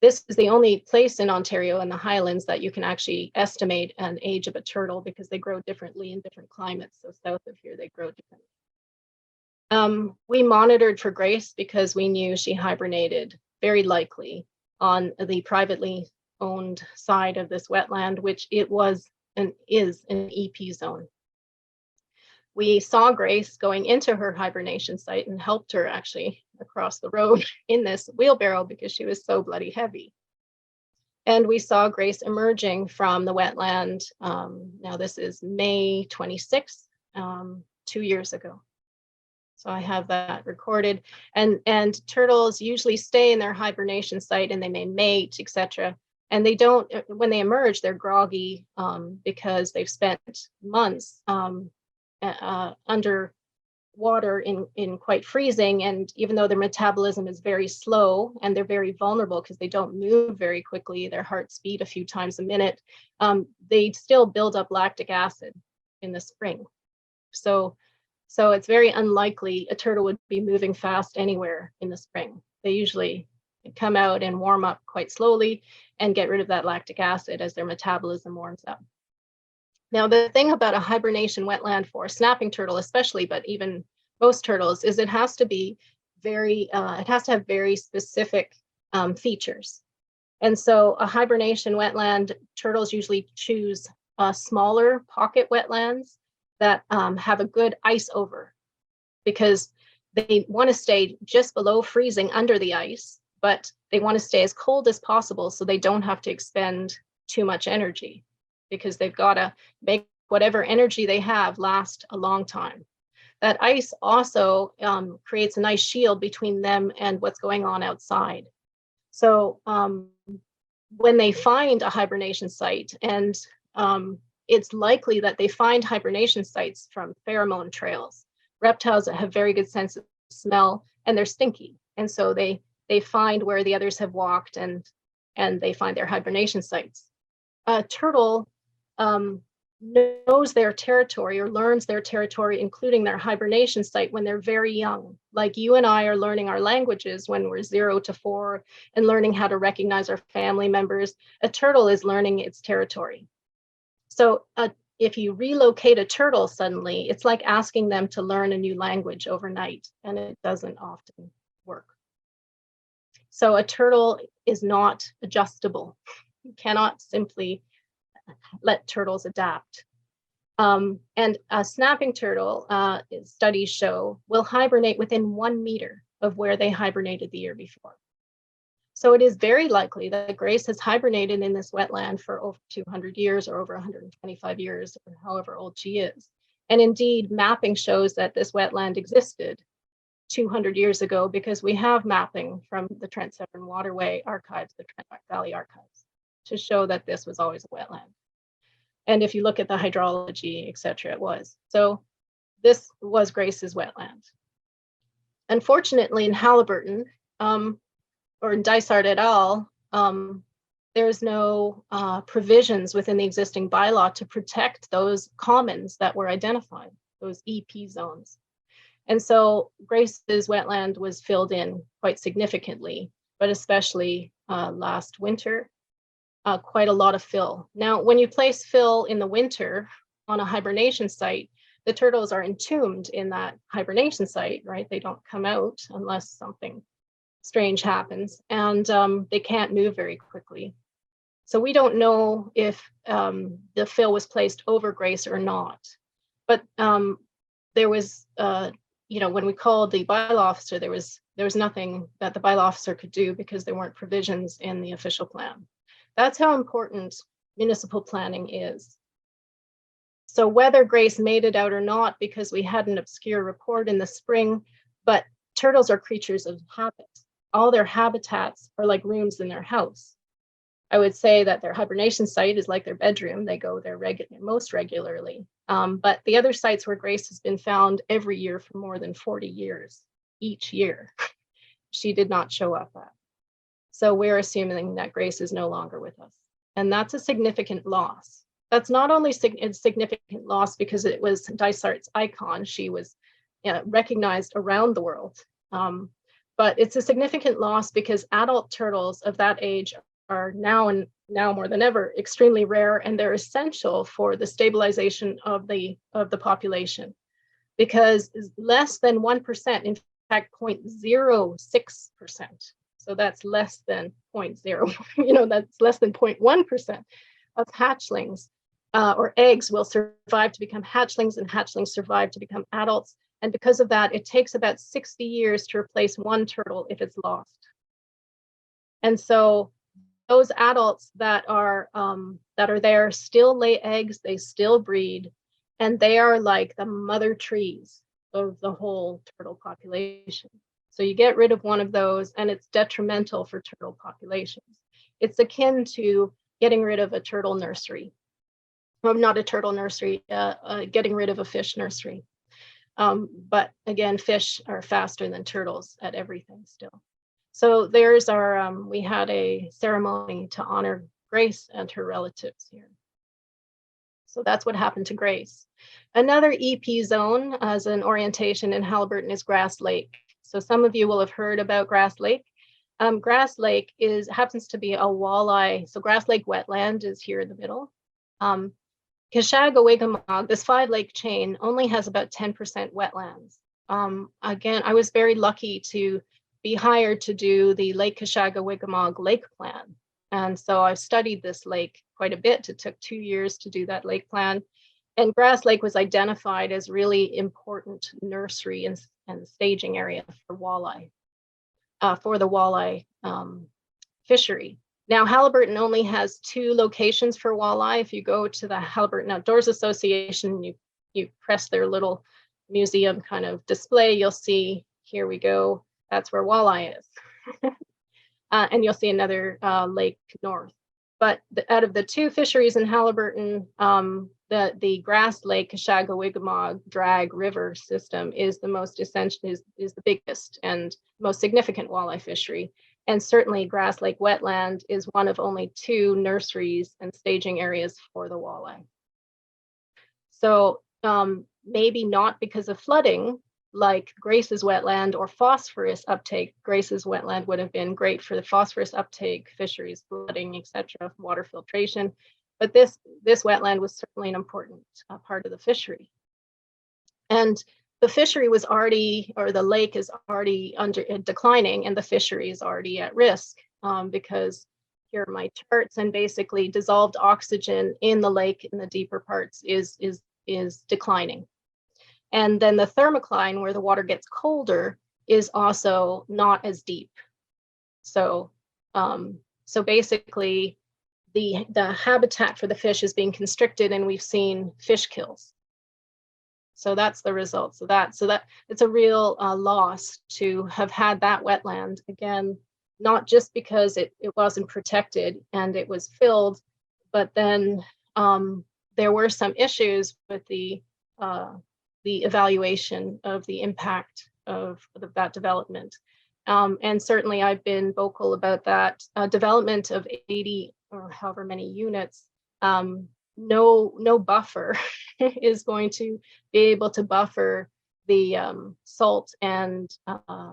this is the only place in Ontario in the Highlands that you can actually estimate an age of a turtle, because they grow differently in different climates. So south of here, they grow differently. We monitored for Grace because we knew she hibernated very likely on the privately owned side of this wetland, which it was and is an EP zone. We saw Grace going into her hibernation site and helped her actually across the road in this wheelbarrow because she was so bloody heavy. And we saw Grace emerging from the wetland. Now this is May 26th, 2 years ago. So I have that recorded. And turtles usually stay in their hibernation site, and they may mate, etc. And they don't, when they emerge, they're groggy because they've spent months under water in quite freezing. And even though their metabolism is very slow and they're very vulnerable because they don't move very quickly, their hearts beat a few times a minute, they still build up lactic acid in the spring. So it's very unlikely a turtle would be moving fast anywhere in the spring. They usually come out and warm up quite slowly and get rid of that lactic acid as their metabolism warms up. Now, the thing about a hibernation wetland for a snapping turtle especially, but even most turtles, is it has to be it has to have very specific features. And so a hibernation wetland, turtles usually choose smaller pocket wetlands that have a good ice over, because they want to stay just below freezing under the ice, but they want to stay as cold as possible so they don't have to expend too much energy, because they've got to make whatever energy they have last a long time. That ice also creates a nice shield between them and what's going on outside. So when they find a hibernation site, and it's likely that they find hibernation sites from pheromone trails. Reptiles that have very good sense of smell, and they're stinky. And so they find where the others have walked, and they find their hibernation sites. A turtle knows their territory or learns their territory, including their hibernation site, when they're very young. Like you and I are learning our languages when we're 0 to 4 and learning how to recognize our family members. A turtle is learning its territory. So if you relocate a turtle suddenly, it's like asking them to learn a new language overnight, and it doesn't often work. So a turtle is not adjustable. You cannot simply let turtles adapt. And a snapping turtle, studies show, will hibernate within 1 meter of where they hibernated the year before. So it is very likely that Grace has hibernated in this wetland for over 200 years or over 125 years, or however old she is. And indeed, mapping shows that this wetland existed 200 years ago, because we have mapping from the Trent Severn Waterway Archives, the Trent Valley Archives, to show that this was always a wetland. And if you look at the hydrology, et cetera, it was. So this was Grace's wetland. Unfortunately, in Haliburton, or in Dysart et al., there's no provisions within the existing bylaw to protect those commons that were identified, those EP zones. And so Grace's wetland was filled in quite significantly, but especially last winter, quite a lot of fill. Now, when you place fill in the winter on a hibernation site, the turtles are entombed in that hibernation site, right? They don't come out unless something strange happens, and they can't move very quickly. So we don't know if the fill was placed over Grace or not. But there was, when we called the bylaw officer, there was nothing that the bylaw officer could do because there weren't provisions in the official plan. That's how important municipal planning is. So whether Grace made it out or not, because we had an obscure report in the spring, but turtles are creatures of habit. All their habitats are like rooms in their house. I would say that their hibernation site is like their bedroom. They go there most regularly. But the other sites where Grace has been found every year for more than 40 years, each year, she did not show up at. So we're assuming that Grace is no longer with us. And that's a significant loss. That's not only a significant loss because it was Dysart's icon. She was recognized around the world. But it's a significant loss because adult turtles of that age are now more than ever extremely rare, and they're essential for the stabilization of the population, because less than 1%, in fact 0.06%, so that's less than 0.0, that's less than 0.1% of hatchlings or eggs will survive to become hatchlings, and hatchlings survive to become adults. And because of that, it takes about 60 years to replace one turtle if it's lost. And so those adults that are there still lay eggs, they still breed, and they are like the mother trees of the whole turtle population. So you get rid of one of those and it's detrimental for turtle populations. It's akin to getting rid of a turtle nursery. Well, not a turtle nursery, getting rid of a fish nursery. But again, fish are faster than turtles at everything still. So there's our, we had a ceremony to honor Grace and her relatives here. So that's what happened to Grace. Another EP zone as an orientation in Haliburton is Grass Lake. So some of you will have heard about Grass Lake. Grass Lake happens to be a walleye. So Grass Lake wetland is here in the middle. Kashagawigamog, this 5-lake chain, only has about 10% wetlands. Again, I was very lucky to be hired to do the Lake Kashagawigamog lake plan. And so I've studied this lake quite a bit. It took 2 years to do that lake plan. And Grass Lake was identified as really important nursery and staging area for walleye, for the walleye fishery. Now, Haliburton only has 2 locations for walleye. If you go to the Haliburton Outdoors Association, you press their little museum kind of display, you'll see, here we go, that's where walleye is. And you'll see another lake north. But out of the 2 fisheries in Haliburton, the Grass Lake Kashagawigamog drag river system is the most essential, is the biggest and most significant walleye fishery. And certainly Grass Lake wetland is one of only 2 nurseries and staging areas for the walleye. So maybe not because of flooding, like Grace's wetland or phosphorus uptake. Grace's wetland would have been great for the phosphorus uptake, fisheries, flooding, etc., water filtration. But this wetland was certainly an important part of the fishery. And the fishery was already, or the lake is already declining, and the fishery is already at risk because here are my charts, and basically dissolved oxygen in the lake in the deeper parts is declining. And then the thermocline, where the water gets colder, is also not as deep. So basically the habitat for the fish is being constricted, and we've seen fish kills. So that's the result. So that it's a real loss to have had that wetland, again, not just because it wasn't protected and it was filled, but then there were some issues with the evaluation of the impact of that development. And certainly I've been vocal about that development of 80 or however many units. No buffer is going to be able to buffer the salt and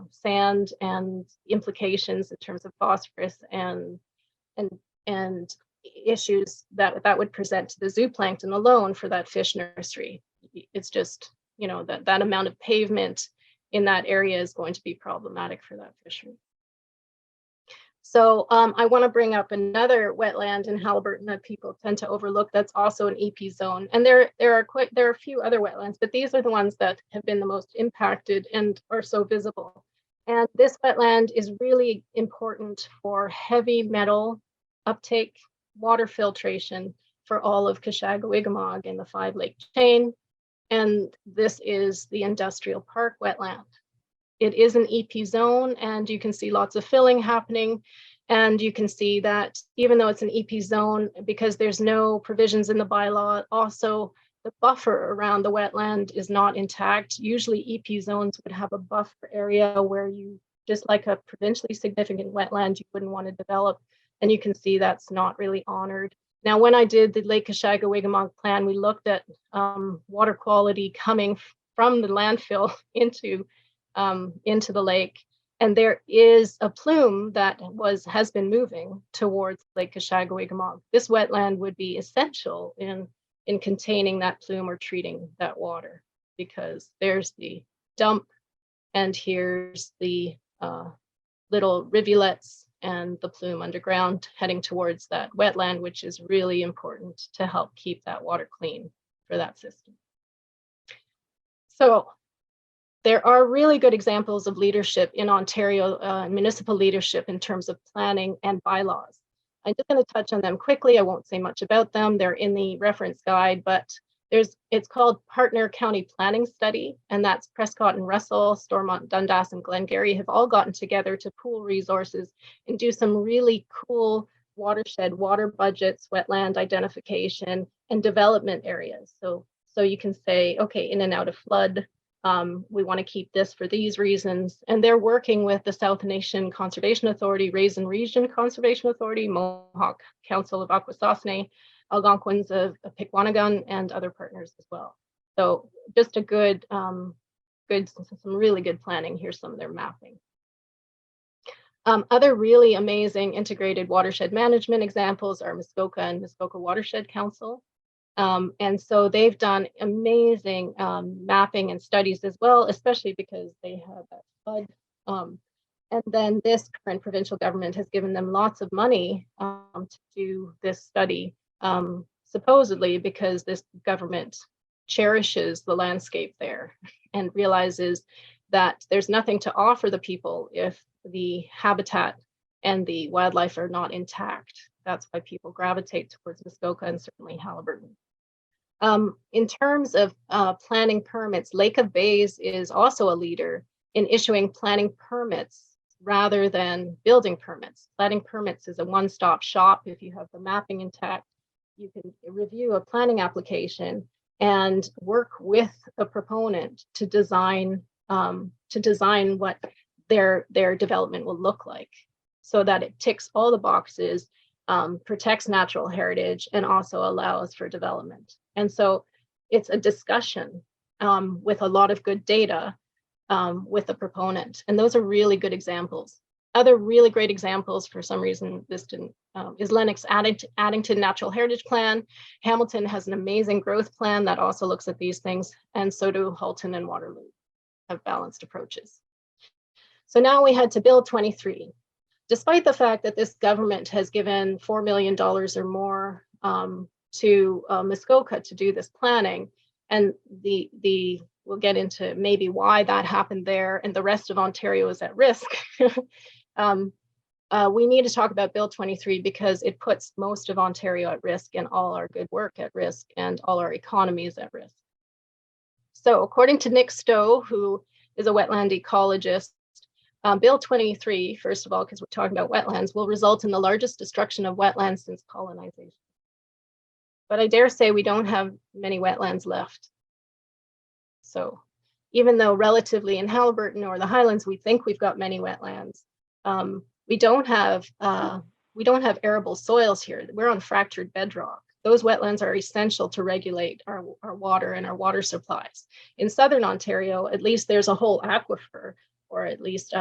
sand and implications in terms of phosphorus and issues that would present to the zooplankton alone for that fish nursery. It's just, that amount of pavement in that area is going to be problematic for that fishery. So I want to bring up another wetland in Haliburton that people tend to overlook. That's also an EP zone, and there are a few other wetlands, but these are the ones that have been the most impacted and are so visible. And this wetland is really important for heavy metal uptake, water filtration for all of Kashagawigamog and the 5-lake chain. And this is the industrial park wetland. It is an EP zone, and you can see lots of filling happening. And you can see that even though it's an EP zone, because there's no provisions in the bylaw, also the buffer around the wetland is not intact. Usually EP zones would have a buffer area where you just like a provincially significant wetland you wouldn't want to develop. And you can see that's not really honored. Now, when I did the Lake Kashagawigamog plan, we looked at water quality coming from the landfill into the lake. And there is a plume that has been moving towards Lake Kashagawigamog. This wetland would be essential in containing that plume or treating that water, because there's the dump and here's the little rivulets and the plume underground heading towards that wetland, which is really important to help keep that water clean for that system. So there are really good examples of leadership in Ontario, municipal leadership in terms of planning and bylaws. I'm just going to touch on them quickly. I won't say much about them. They're in the reference guide, but it's called Partner County Planning Study, and that's Prescott and Russell, Stormont, Dundas, and Glengarry have all gotten together to pool resources and do some really cool watershed water budgets, wetland identification, and development areas. So you can say, okay, in and out of flood, we want to keep this for these reasons. And they're working with the South Nation Conservation Authority, Raisin Region Conservation Authority, Mohawk Council of Akwesasne, Algonquins of Pikwanagan, and other partners as well. So just a some really good planning. Here's some of their mapping. Other really amazing integrated watershed management examples are Muskoka and Muskoka Watershed Council. And so they've done amazing mapping and studies as well, especially because they have that flood. And then this current provincial government has given them lots of money to do this study, supposedly because this government cherishes the landscape there and realizes that there's nothing to offer the people if the habitat and the wildlife are not intact. That's why people gravitate towards Muskoka and certainly Haliburton. In terms of planning permits, Lake of Bays is also a leader in issuing planning permits rather than building permits. Planning permits is a one-stop shop. If you have the mapping intact, you can review a planning application and work with a proponent to design what their development will look like, so that it ticks all the boxes, protects natural heritage, and also allows for development. And so it's a discussion with a lot of good data with the proponent. And those are really good examples. Other really great examples, for some reason this didn't, is Lennox Addington Natural Heritage Plan. Hamilton has an amazing growth plan that also looks at these things, and so do Halton and Waterloo, have balanced approaches. So now we head to Bill 23. Despite the fact that this government has given $4 million or more to Muskoka to do this planning, and we'll get into maybe why that happened there and the rest of Ontario is at risk. We need to talk about Bill 23 because it puts most of Ontario at risk and all our good work at risk and all our economies at risk. So according to Nick Stowe, who is a wetland ecologist, Bill 23, first of all, because we're talking about wetlands, will result in the largest destruction of wetlands since colonization. But I dare say we don't have many wetlands left. So even though relatively in Haliburton or the Highlands, we think we've got many wetlands, we don't have arable soils here. We're on fractured bedrock. Those wetlands are essential to regulate our water and our water supplies. In Southern Ontario, at least there's a whole aquifer, or at least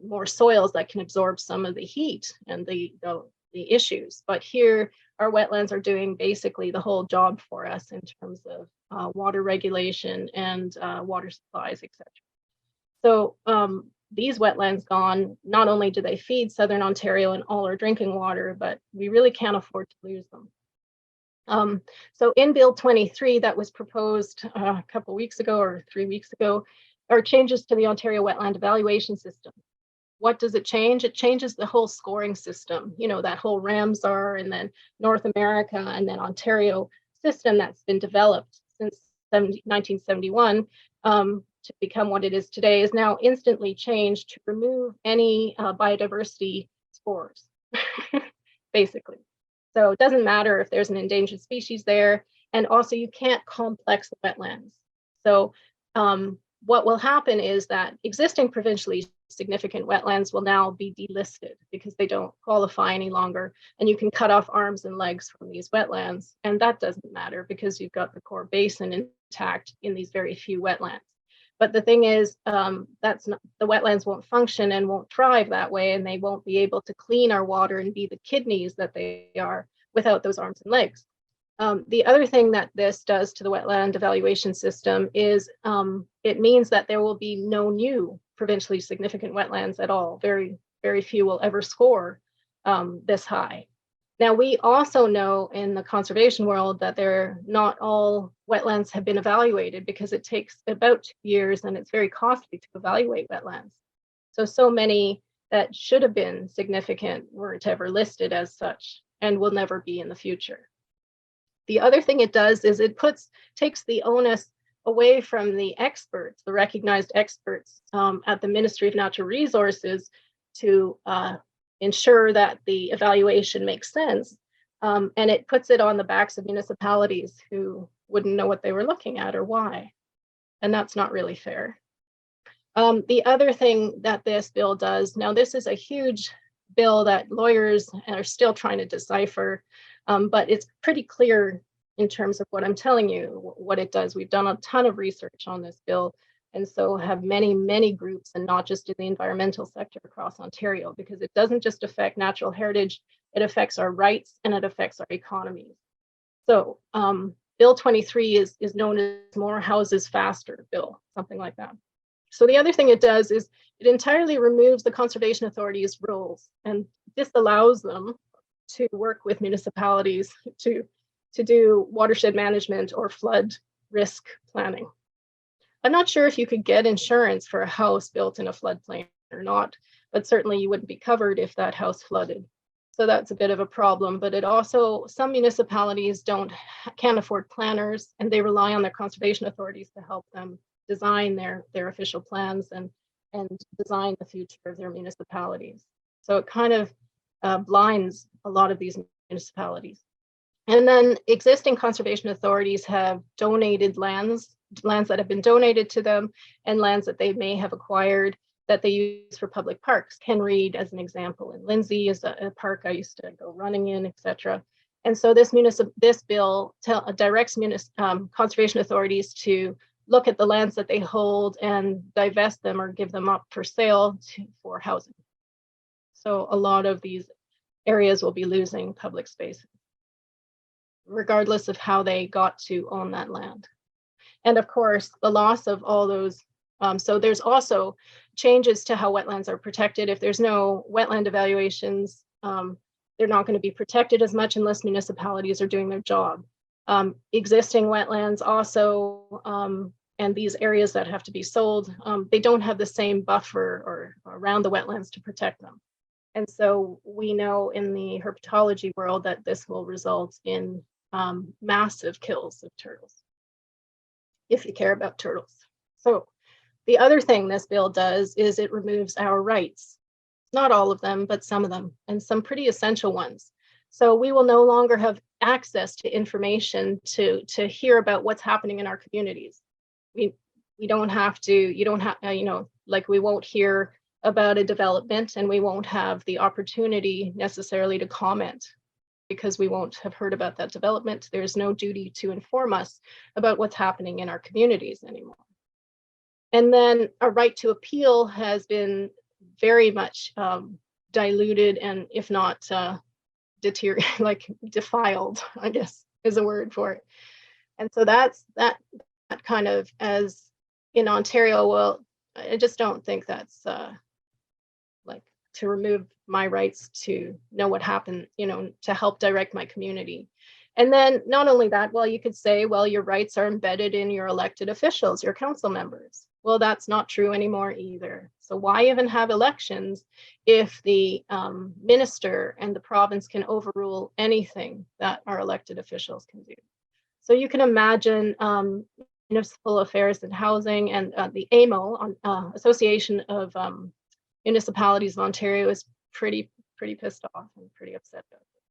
more soils that can absorb some of the heat and the issues. But here, our wetlands are doing basically the whole job for us in terms of water regulation and water supplies, etc. So these wetlands gone, not only do they feed Southern Ontario and all our drinking water, but we really can't afford to lose them. So in Bill 23 that was proposed a couple weeks ago or 3 weeks ago, are changes to the Ontario Wetland Evaluation System. What does it change? It changes the whole scoring system, you know, that whole Ramsar and then North America and then Ontario system that's been developed since 1971 to become what it is today is now instantly changed to remove any biodiversity scores, basically. So it doesn't matter if there's an endangered species there, and also you can't complex the wetlands. So what will happen is that existing provincially significant wetlands will now be delisted because they don't qualify any longer. And you can cut off arms and legs from these wetlands. And that doesn't matter because you've got the core basin intact in these very few wetlands. But the thing is, that's not, the wetlands won't function and won't thrive that way, and they won't be able to clean our water and be the kidneys that they are without those arms and legs. The other thing that this does to the wetland evaluation system is it means that there will be no new provincially significant wetlands at all. Very, very few will ever score this high. Now, we also know in the conservation world that not all wetlands have been evaluated because it takes about 2 years and it's very costly to evaluate wetlands. So many that should have been significant weren't ever listed as such and will never be in the future. The other thing it does is it takes the onus away from the experts, the recognized experts at the Ministry of Natural Resources to ensure that the evaluation makes sense. And it puts it on the backs of municipalities who wouldn't know what they were looking at or why. And that's not really fair. The other thing that this bill does, now this is a huge bill that lawyers are still trying to decipher, but it's pretty clear in terms of what I'm telling you, what it does. We've done a ton of research on this bill, and so have many, many groups, and not just in the environmental sector across Ontario, because it doesn't just affect natural heritage, it affects our rights and it affects our economies. So Bill 23 is known as More Houses Faster Bill, something like that. So the other thing it does is it entirely removes the conservation authority's rules and disallows them to work with municipalities to do watershed management or flood risk planning. I'm not sure if you could get insurance for a house built in a floodplain or not, but certainly you wouldn't be covered if that house flooded. So that's a bit of a problem, but it also, some municipalities can't afford planners and they rely on their conservation authorities to help them design their official plans and design the future of their municipalities. So it kind of blinds a lot of these municipalities. And then existing conservation authorities have donated lands that have been donated to them and lands that they may have acquired that they use for public parks. Ken Reed, as an example, in Lindsay is a park I used to go running in, etc. And so this bill directs conservation authorities to look at the lands that they hold and divest them or give them up for sale for housing. So a lot of these areas will be losing public spaces, regardless of how they got to own that land. And of course, the loss of all those, so there's also changes to how wetlands are protected. If there's no wetland evaluations, they're not going to be protected as much unless municipalities are doing their job. Existing wetlands also, and these areas that have to be sold, they don't have the same buffer or around the wetlands to protect them. And so we know in the herpetology world that this will result in massive kills of turtles, if you care about turtles. So the other thing this bill does is it removes our rights. Not all of them, but some of them, and some pretty essential ones. So we will no longer have access to information to hear about what's happening in our communities. We don't have to, you don't have, like we won't hear about a development and we won't have the opportunity necessarily to comment because we won't have heard about that development. There's no duty to inform us about what's happening in our communities anymore. And then a right to appeal has been very much diluted and if not defiled, I guess is a word for it. And so that kind of, as in Ontario, well, I just don't think that's like to remove my rights to know what happened, to help direct my community. And then not only that, well, you could say, well, your rights are embedded in your elected officials, your council members. Well, that's not true anymore either. So why even have elections if the minister and the province can overrule anything that our elected officials can do? So you can imagine Municipal Affairs and Housing and the AMO, Association of Municipalities of Ontario, is pretty pissed off and pretty upset about it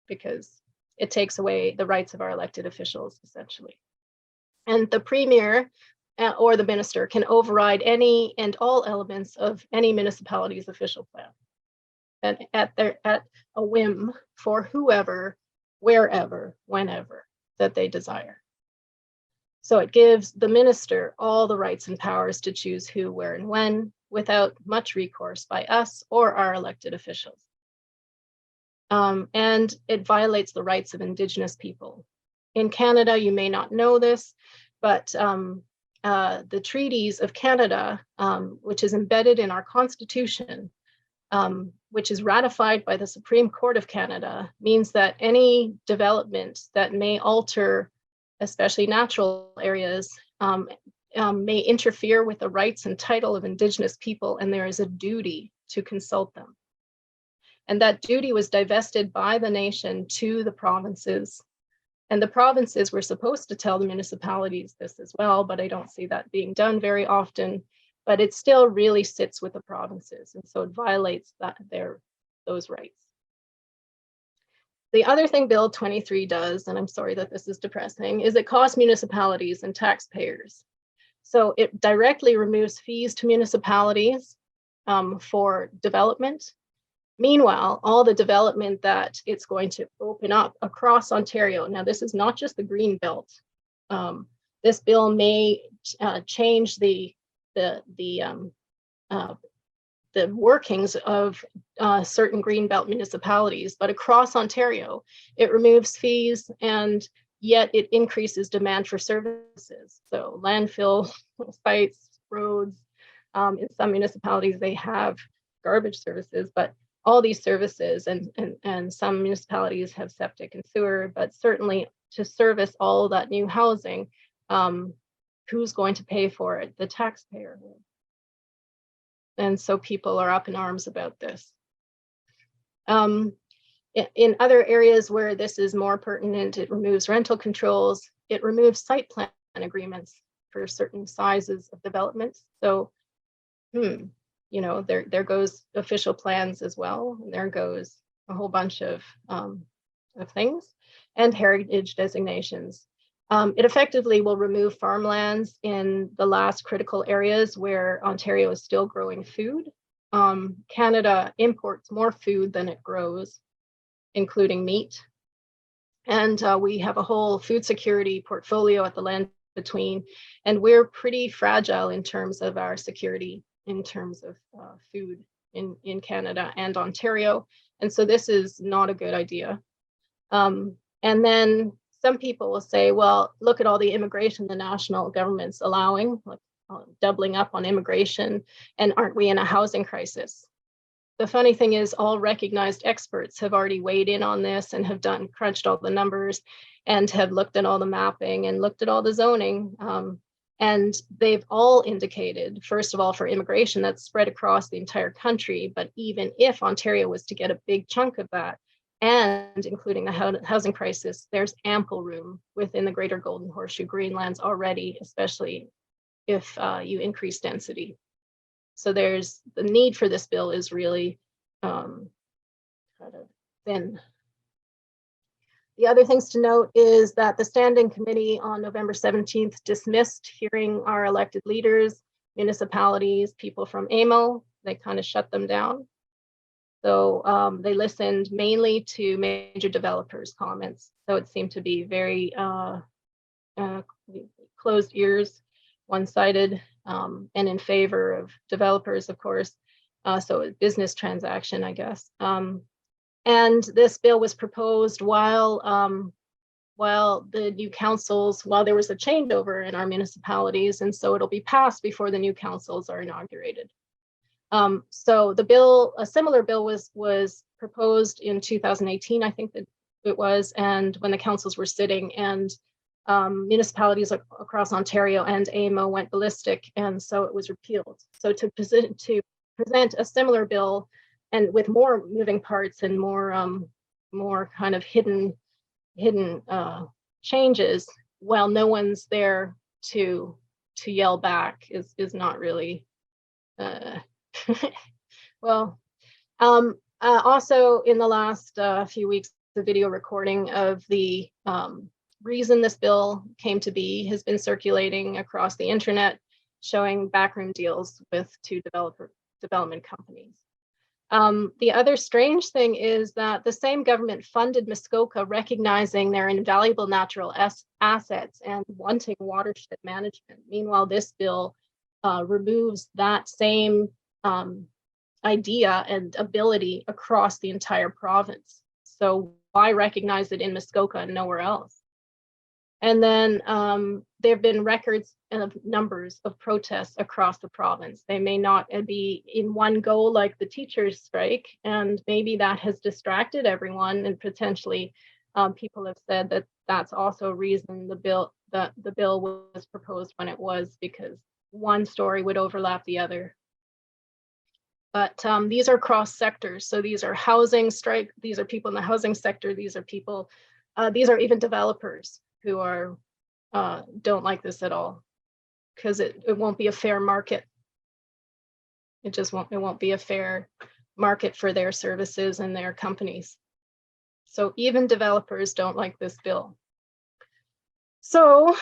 because it takes away the rights of our elected officials, essentially. And the Premier or the minister can override any and all elements of any municipality's official plan, and at a whim for whoever, wherever, whenever that they desire. So it gives the minister all the rights and powers to choose who, where, and when, without much recourse by us or our elected officials. And it violates the rights of Indigenous people. In Canada, you may not know this, but the treaties of Canada, which is embedded in our Constitution, which is ratified by the Supreme Court of Canada, means that any development that may alter, especially natural areas, may interfere with the rights and title of Indigenous people, and there is a duty to consult them. And that duty was divested by the nation to the provinces. And the provinces were supposed to tell the municipalities this as well, but I don't see that being done very often. But it still really sits with the provinces, and so it violates those rights. The other thing Bill 23 does, and I'm sorry that this is depressing, is it costs municipalities and taxpayers. So it directly removes fees to municipalities for development. Meanwhile, all the development that it's going to open up across Ontario. Now, this is not just the green belt. This bill may change the workings of certain greenbelt municipalities, but across Ontario, it removes fees, and yet it increases demand for services. So landfill sites, roads, in some municipalities, they have garbage services, but all these services, and some municipalities have septic and sewer, but certainly to service all that new housing, who's going to pay for it? The taxpayer. And so people are up in arms about this. In other areas where this is more pertinent, it removes rental controls, it removes site plan agreements for certain sizes of developments. So, you know, there goes official plans as well, and there goes a whole bunch of things, and heritage designations. It effectively will remove farmlands in the last critical areas where Ontario is still growing food. Canada imports more food than it grows, including meat. And we have a whole food security portfolio at the land between, and we're pretty fragile in terms of our security, in terms of food in Canada and Ontario. And so this is not a good idea. And then some people will say, well, look at all the immigration the national government's allowing, like doubling up on immigration, and aren't we in a housing crisis? The funny thing is, all recognized experts have already weighed in on this and have crunched all the numbers and have looked at all the mapping and looked at all the zoning. And they've all indicated, first of all, for immigration that's spread across the entire country, but even if Ontario was to get a big chunk of that, and including the housing crisis, there's ample room within the Greater Golden Horseshoe Greenlands already, especially if you increase density. So there's the need for this bill is really kind of thin. The other things to note is that the Standing Committee on November 17th dismissed hearing our elected leaders, municipalities, people from AMO. They kind of shut them down. So they listened mainly to major developers' comments. So it seemed to be very closed ears, one-sided, and in favor of developers, of course. So a business transaction, I guess. And this bill was proposed while the new councils, while there was a changeover in our municipalities, and so it'll be passed before the new councils are inaugurated. So the bill, a similar bill was proposed in 2018, I think that it was, and when the councils were sitting, and municipalities across Ontario and AMO went ballistic, and so it was repealed. So to present a similar bill, and with more moving parts and more kind of hidden changes, while no one's there to yell back, is not really. Well, also in the last few weeks, the video recording of the reason this bill came to be has been circulating across the internet, showing backroom deals with two development companies. The other strange thing is that the same government funded Muskoka, recognizing their invaluable natural assets and wanting watershed management. Meanwhile, this bill removes that same idea and ability across the entire province. So why recognize it in Muskoka and nowhere else? And then there have been records of numbers of protests across the province. They may not be in one go like the teachers' strike, and maybe that has distracted everyone. And potentially, people have said that that's also a reason the bill was proposed when it was, because one story would overlap the other. But these are cross sectors. So these are housing strike. These are people in the housing sector. These are people. These are even developers who are don't like this at all, because it won't be a fair market. It won't be a fair market for their services and their companies. So even developers don't like this bill. So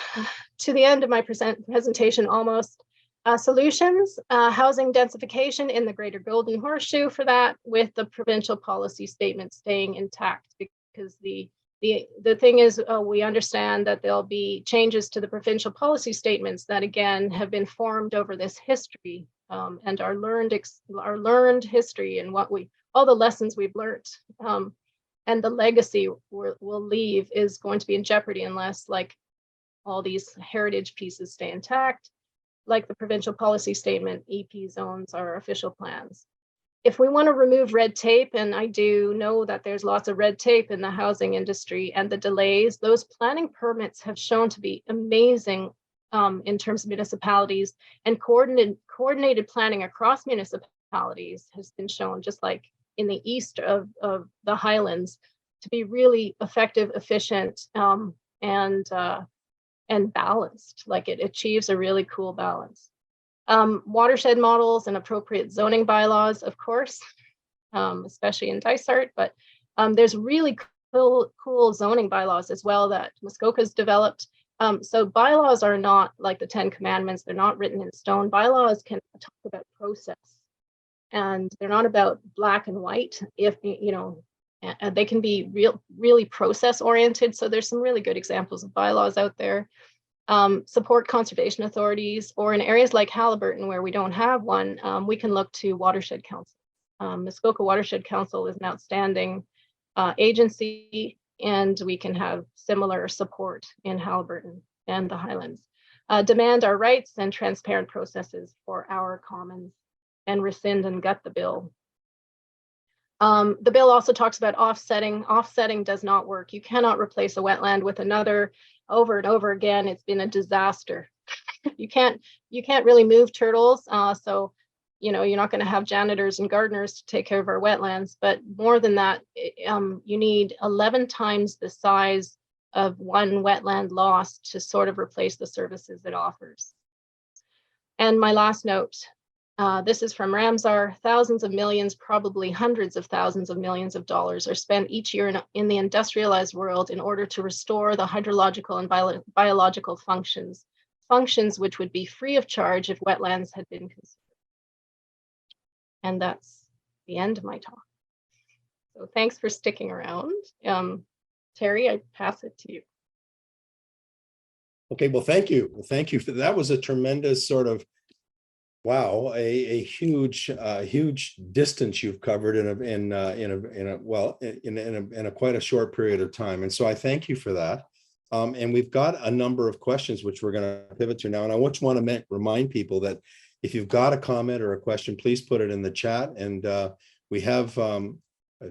to the end of my presentation almost, solutions, housing densification in the Greater Golden Horseshoe for that, with the provincial policy statement staying intact, because the thing is, we understand that there'll be changes to the provincial policy statements that again have been formed over this history, and our learned history and all the lessons we've learned, and the legacy we'll leave is going to be in jeopardy unless, like, all these heritage pieces stay intact, like the provincial policy statement, EP zones, our official plans. If we want to remove red tape, and I do know that there's lots of red tape in the housing industry and the delays, those planning permits have shown to be amazing in terms of municipalities, and coordinated planning across municipalities has been shown, just like in the east of the Highlands, to be really effective, efficient, and balanced. Like, it achieves a really cool balance. Watershed models and appropriate zoning bylaws, of course, especially in Dysart, but there's really cool zoning bylaws as well that Muskoka's developed. So bylaws are not like the 10 Commandments. They're not written in stone. Bylaws can talk about process, and they're not about black and white. If they can be really process oriented. So there's some really good examples of bylaws out there. Support conservation authorities, or in areas like Haliburton where we don't have one, we can look to Watershed Council. Muskoka Watershed Council is an outstanding agency, and we can have similar support in Haliburton and the Highlands. Demand our rights and transparent processes for our commons, and rescind and gut the bill. The bill also talks about offsetting. Offsetting does not work. You cannot replace a wetland with another over and over again. It's been a disaster. You can't really move turtles. So, you're not going to have janitors and gardeners to take care of our wetlands. But more than that, you need 11 times the size of one wetland lost to sort of replace the services it offers. And my last note, this is from Ramsar. Thousands of millions, probably hundreds of thousands of millions of dollars are spent each year in the industrialized world in order to restore the hydrological and biological functions which would be free of charge if wetlands had been considered. And that's the end of my talk. So thanks for sticking around. Terry, I pass it to you. Okay, well, thank you. Well, thank you for that. Was a tremendous sort of, wow, a huge distance you've covered in a quite a short period of time. And so I thank you for that. And we've got a number of questions which we're going to pivot to now. And I just want to remind people that if you've got a comment or a question, please put it in the chat. And we have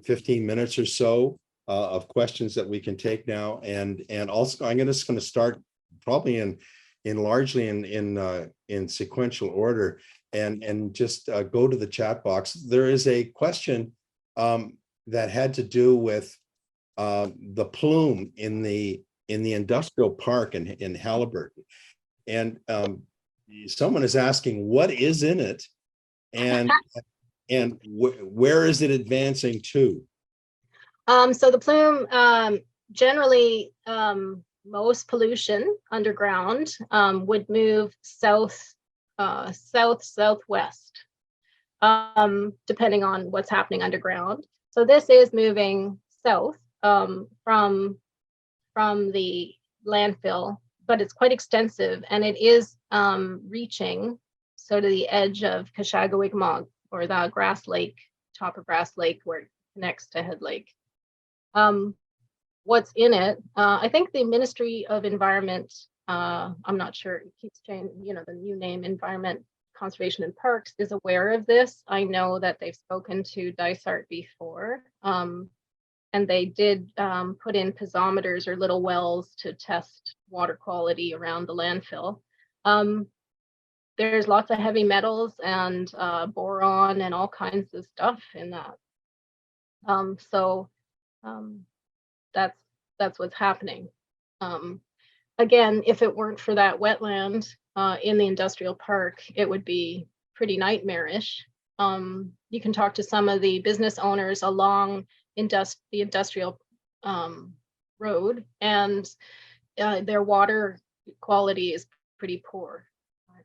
15 minutes or so of questions that we can take now. And also I'm just going to start probably largely in sequential order, and just go to the chat box. There is a question that had to do with the plume in the industrial park in Haliburton, and someone is asking what is in it, and where is it advancing to? So the plume generally most pollution underground would move southwest, depending on what's happening underground. So this is moving south from the landfill, but it's quite extensive, and it is reaching to the edge of Kashagawigmog, or the Grass Lake, top of Grass Lake, where it connects to Head Lake. What's in it? I think the Ministry of Environment, I'm not sure, it keeps changing, the new name, Environment, Conservation and Parks, is aware of this. I know that they've spoken to Dysart before, and they did put in piezometers, or little wells, to test water quality around the landfill. There's lots of heavy metals and boron and all kinds of stuff in that. That's what's happening. Again, if it weren't for that wetland in the industrial park, it would be pretty nightmarish. You can talk to some of the business owners along the industrial road, and their water quality is pretty poor.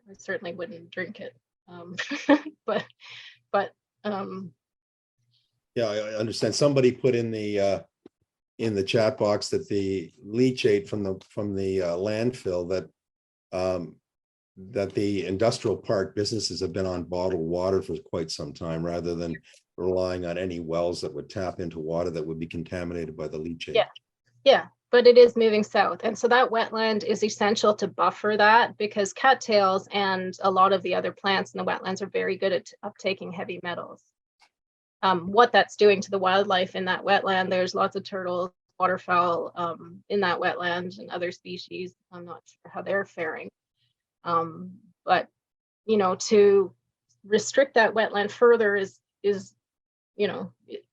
I certainly wouldn't drink it, but Yeah, I understand. Somebody put in the chat box that the leachate from the landfill, that the industrial park businesses have been on bottled water for quite some time, rather than relying on any wells that would tap into water that would be contaminated by the leachate. Yeah, but it is moving south, and so that wetland is essential to buffer that, because cattails and a lot of the other plants in the wetlands are very good at uptaking heavy metals. What that's doing to the wildlife in that wetland, there's lots of turtles, waterfowl in that wetland, and other species. I'm not sure how they're faring. But to restrict that wetland further is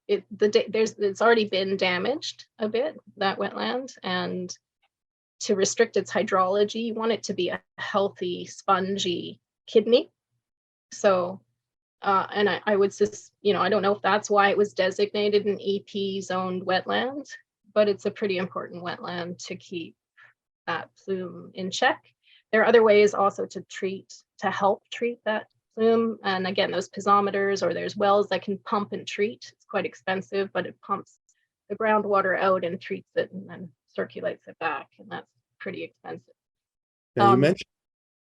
it's already been damaged a bit, that wetland, and to restrict its hydrology, you want it to be a healthy, spongy kidney. So and I would just, I don't know if that's why it was designated an EP zoned wetland, but it's a pretty important wetland to keep that plume in check. There are other ways also to help treat that plume. And again, those piezometers, or there's wells that can pump and treat. It's quite expensive, but it pumps the groundwater out and treats it and then circulates it back. And that's pretty expensive. Now you mentioned,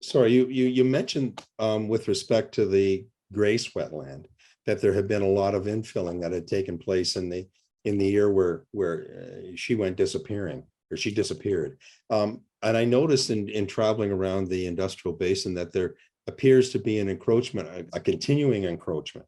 sorry, you mentioned with respect to the Grace wetland that there had been a lot of infilling that had taken place in the year where she went disappearing, or she disappeared. And I noticed in traveling around the industrial basin that there appears to be an encroachment, a continuing encroachment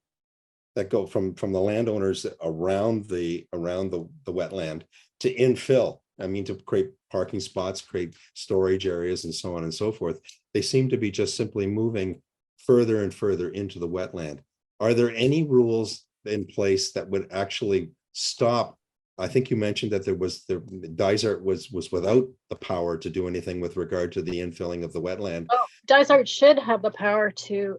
that go from the landowners around the wetland to infill. I mean, to create parking spots, create storage areas, and so on and so forth. They seem to be just simply moving further and further into the wetland. Are there any rules in place that would actually stop? I think you mentioned that Dysart was without the power to do anything with regard to the infilling of the wetland. Oh, Dysart should have the power to.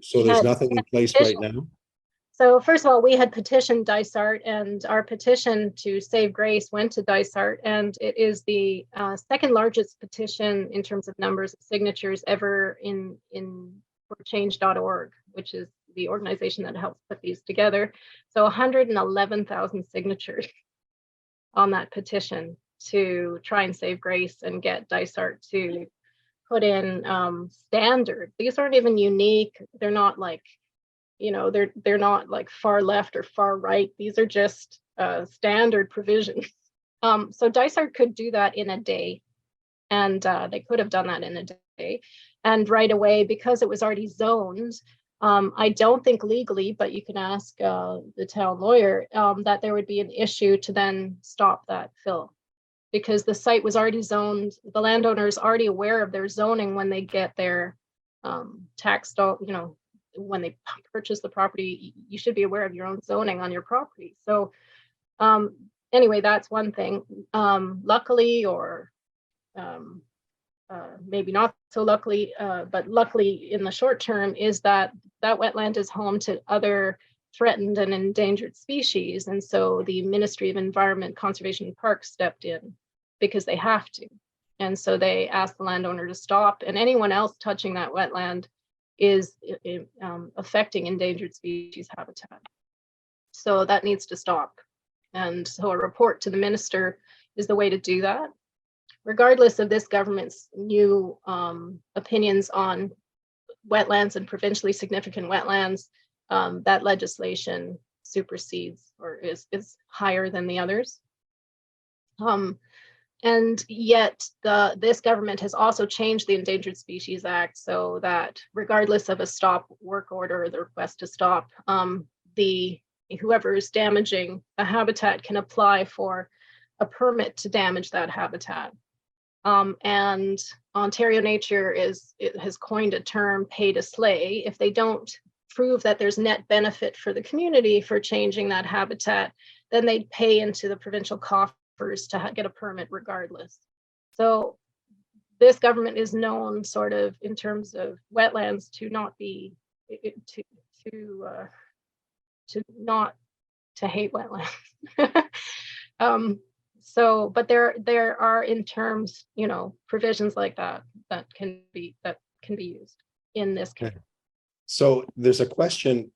So there's nothing in place right now? So first of all, we had petitioned Dysart, and our petition to save Grace went to Dysart, and it is the second largest petition in terms of numbers of signatures ever in for change.org, which is the organization that helps put these together. So 111,000 signatures on that petition to try and save Grace and get Dysart to put in standard. These aren't even unique. They're not like, they're not like far left or far right. These are just standard provisions. So Dysart could do that in a day, and they could have done that in a day. And right away, because it was already zoned, I don't think legally, but you can ask the town lawyer, that there would be an issue to then stop that fill, because the site was already zoned. The landowner is already aware of their zoning when they get their tax, when they purchase the property. You should be aware of your own zoning on your property. So anyway, that's one thing. Luckily, or maybe not so luckily, but luckily in the short term, is that wetland is home to other threatened and endangered species. And so the Ministry of Environment, Conservation and Parks stepped in because they have to. And so they ask the landowner to stop, and anyone else touching that wetland is affecting endangered species habitat. So that needs to stop. And so a report to the minister is the way to do that. Regardless of this government's new opinions on wetlands and provincially significant wetlands, that legislation supersedes or is higher than the others. And yet this government has also changed the Endangered Species Act so that regardless of a stop work order or the request to stop, whoever is damaging a habitat can apply for a permit to damage that habitat. And Ontario Nature has coined a term, pay to slay. If they don't prove that there's net benefit for the community for changing that habitat, then they pay into the provincial coffers to get a permit regardless. So this government is known sort of in terms of wetlands to not be, to hate wetlands. So, but there are in terms, provisions like that can be used in this case. So there's a question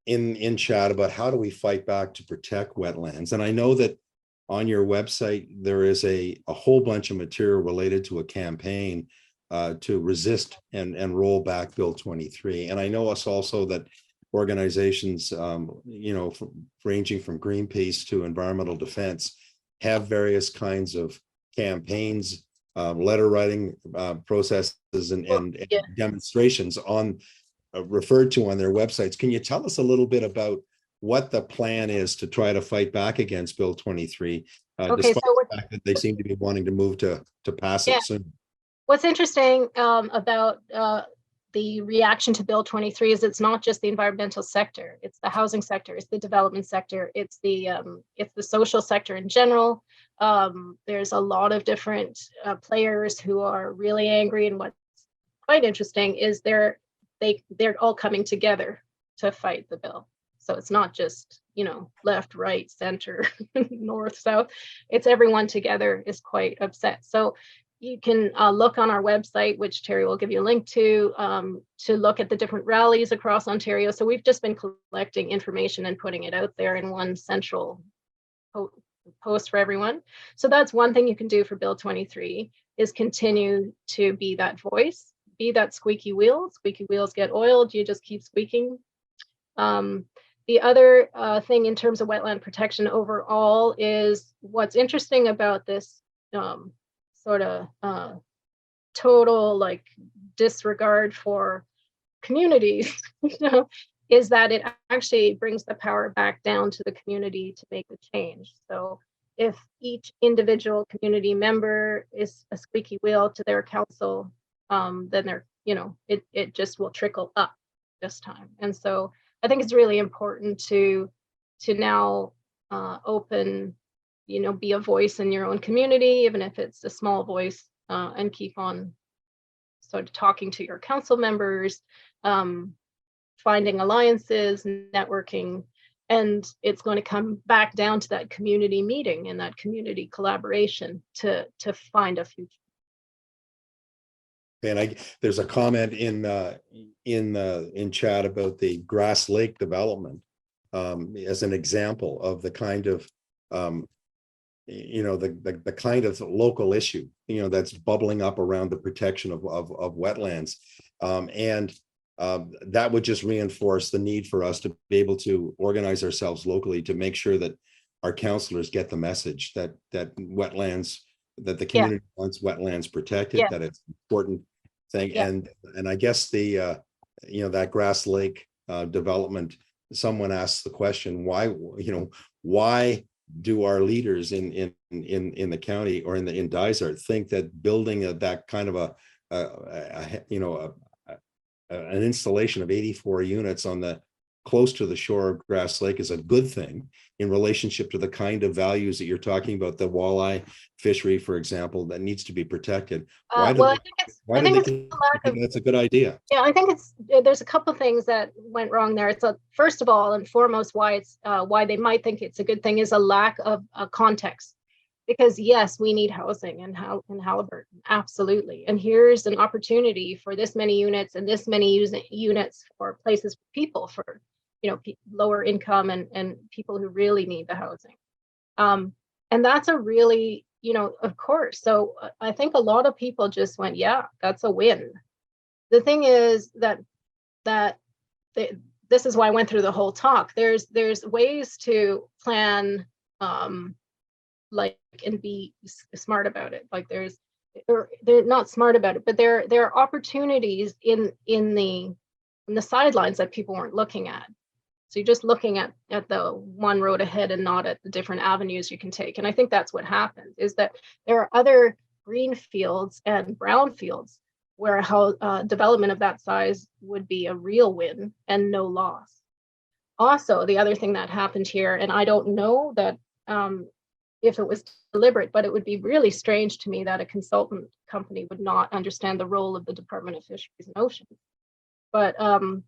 in chat about how do we fight back to protect wetlands, and I know that on your website there is a whole bunch of material related to a campaign to resist and roll back Bill 23, and I know us also that organizations, ranging from Greenpeace to environmental defense, have various kinds of campaigns, letter writing processes, and demonstrations referred to on their websites. Can you tell us a little bit about what the plan is to try to fight back against Bill 23, despite the fact that they seem to be wanting to move to pass it soon? What's interesting about the reaction to Bill 23 is it's not just the environmental sector, it's the housing sector, it's the development sector, it's the social sector in general. There's a lot of different players who are really angry, and what's quite interesting is they're all coming together to fight the bill. So it's not just, left, right, center, north, south. It's everyone together is quite upset. So you can look on our website, which Terry will give you a link to look at the different rallies across Ontario. So we've just been collecting information and putting it out there in one central post for everyone. So that's one thing you can do for Bill 23 is continue to be that voice, be that squeaky wheel. Squeaky wheels get oiled, you just keep squeaking. The other thing in terms of wetland protection overall is what's interesting about this sort of total disregard for communities, is that it actually brings the power back down to the community to make the change. So if each individual community member is a squeaky wheel to their council, then they're, it just will trickle up this time. And so I think it's really important to now open, be a voice in your own community, even if it's a small voice, and keep on sort of talking to your council members, finding alliances, networking, and it's going to come back down to that community meeting and that community collaboration to find a future. And there's a comment in chat about the Grass Lake development as an example of the kind of the kind of local issue that's bubbling up around the protection of wetlands, and that would just reinforce the need for us to be able to organize ourselves locally to make sure that our councillors get the message that wetlands, that the community wants wetlands protected, that it's an important thing. And I guess the that Grass Lake development, someone asked the question, why do our leaders in the county or in Dysart think that building that kind of an installation of 84 units on the close to the shore of Grass Lake is a good thing in relationship to the kind of values that you're talking about, the walleye fishery, for example, that needs to be protected? I think that's a good idea. Yeah, I think there's a couple of things that went wrong there. It's first of all and foremost why they might think it's a good thing is a lack of context. Because yes, we need housing in Haliburton, absolutely. And here's an opportunity for this many units and this many units for places for people, for lower income and people who really need the housing. And that's a really, of course. So I think a lot of people just went, yeah, that's a win. The thing is that this is why I went through the whole talk. There's ways to plan, and be smart about it. Like they're not smart about it, but there are opportunities in the sidelines that people weren't looking at. So you're just looking at the one road ahead and not at the different avenues you can take. And I think that's what happened, is that there are other green fields and brown fields where development of that size would be a real win and no loss. Also, the other thing that happened here, and I don't know that if it was deliberate, but it would be really strange to me that a consultant company would not understand the role of the Department of Fisheries and Oceans. But a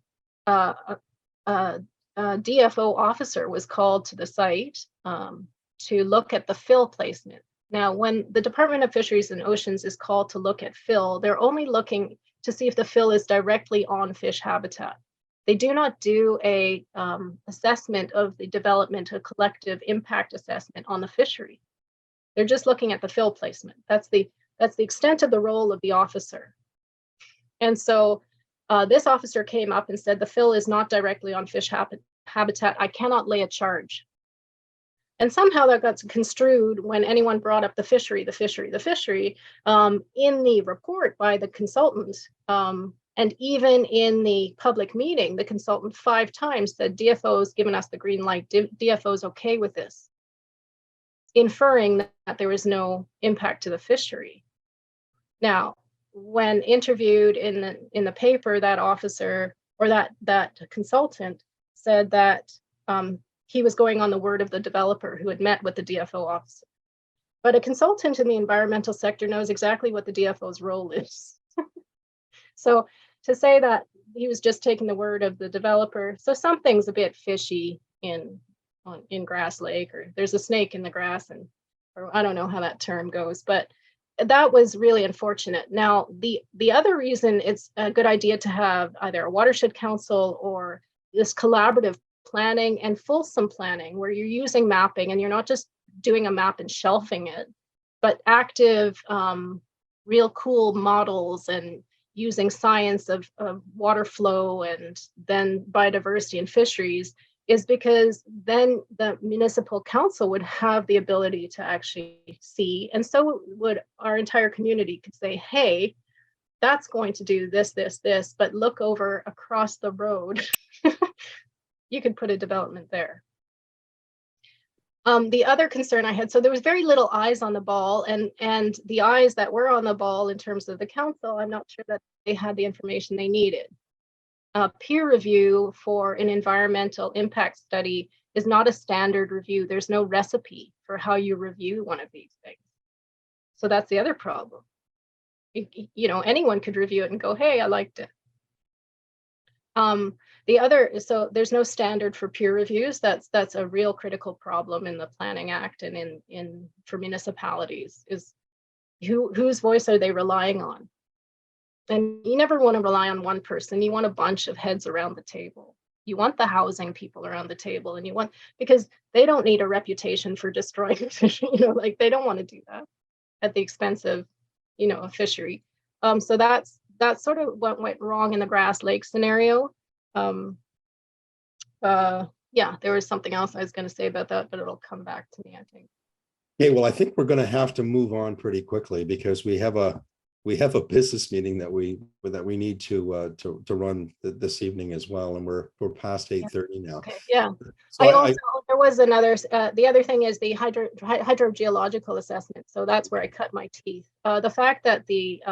DFO officer was called to the site to look at the fill placement. Now, when the Department of Fisheries and Oceans is called to look at fill, they're only looking to see if the fill is directly on fish habitat. They do not do a assessment of the development, a collective impact assessment on the fishery. They're just looking at the fill placement. That's the extent of the role of the officer. And so this officer came up and said, the fill is not directly on fish habitat. I cannot lay a charge. And somehow that got construed when anyone brought up the fishery in the report by the consultant. And even in the public meeting, the consultant 5 times said, DFO's given us the green light, DFO's okay with this, inferring that there was no impact to the fishery. Now, when interviewed in the paper, that officer or that consultant said that he was going on the word of the developer who had met with the DFO officer. But a consultant in the environmental sector knows exactly what the DFO's role is. So to say that he was just taking the word of the developer, so something's a bit fishy in Grass Lake, or there's a snake in the grass, or I don't know how that term goes, but that was really unfortunate. Now, the other reason it's a good idea to have either a watershed council or this collaborative planning and fulsome planning, where you're using mapping and you're not just doing a map and shelving it, but active, real cool models and using science of water flow and then biodiversity and fisheries, is because then the municipal council would have the ability to actually see, and so would our entire community could say, hey, that's going to do this, but look over across the road. You could put a development there. The other concern I had, so there was very little eyes on the ball, and the eyes that were on the ball in terms of the council, I'm not sure that they had the information they needed. Peer review for an environmental impact study is not a standard review. There's no recipe for how you review one of these things. So that's the other problem. Anyone could review it and go, hey, I liked it. So there's no standard for peer reviews. That's a real critical problem in the Planning Act and for municipalities, is whose voice are they relying on? And you never want to rely on one person. You want a bunch of heads around the table. You want the housing people around the table, and because they don't need a reputation for destroying fish, like they don't want to do that at the expense of, a fishery. So that's sort of what went wrong in the Grass Lake scenario. Yeah, there was something else I was going to say about that, but it'll come back to me, I think. Okay, well, I think we're going to have to move on pretty quickly because we have a business meeting that we need to run this evening as well, and we're past 8:30 now. Okay, yeah. So there was another. The other thing is the hydrogeological assessment. So that's where I cut my teeth. The fact that the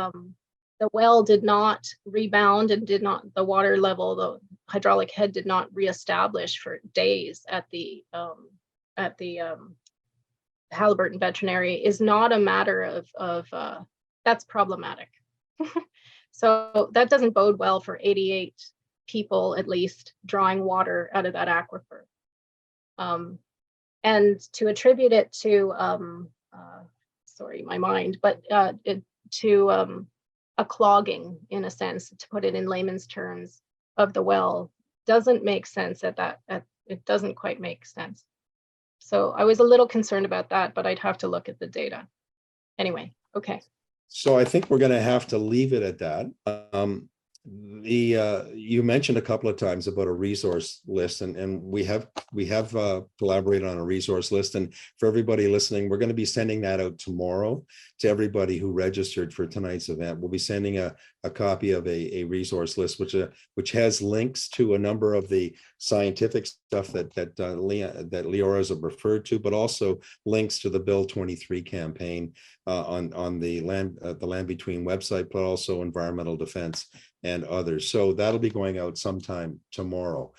well did not rebound and the water level, the hydraulic head did not reestablish for days at the Haliburton veterinary is not a matter of that's problematic. So that doesn't bode well for 88 people, at least, drawing water out of that aquifer. And to attribute it to sorry, my mind, but to a clogging, in a sense, to put it in layman's terms, of the well doesn't make sense it doesn't quite make sense. So I was a little concerned about that, but I'd have to look at the data. Anyway, okay. So I think we're going to have to leave it at that. You mentioned a couple of times about a resource list, and we have collaborated on a resource list. And for everybody listening, we're going to be sending that out tomorrow to everybody who registered for tonight's event. We'll be sending a copy of a resource list, which has links to a number of the scientific stuff that Leora's referred to, but also links to the Bill 23 campaign on the Land Between website, but also environmental defense and others. So that'll be going out sometime tomorrow.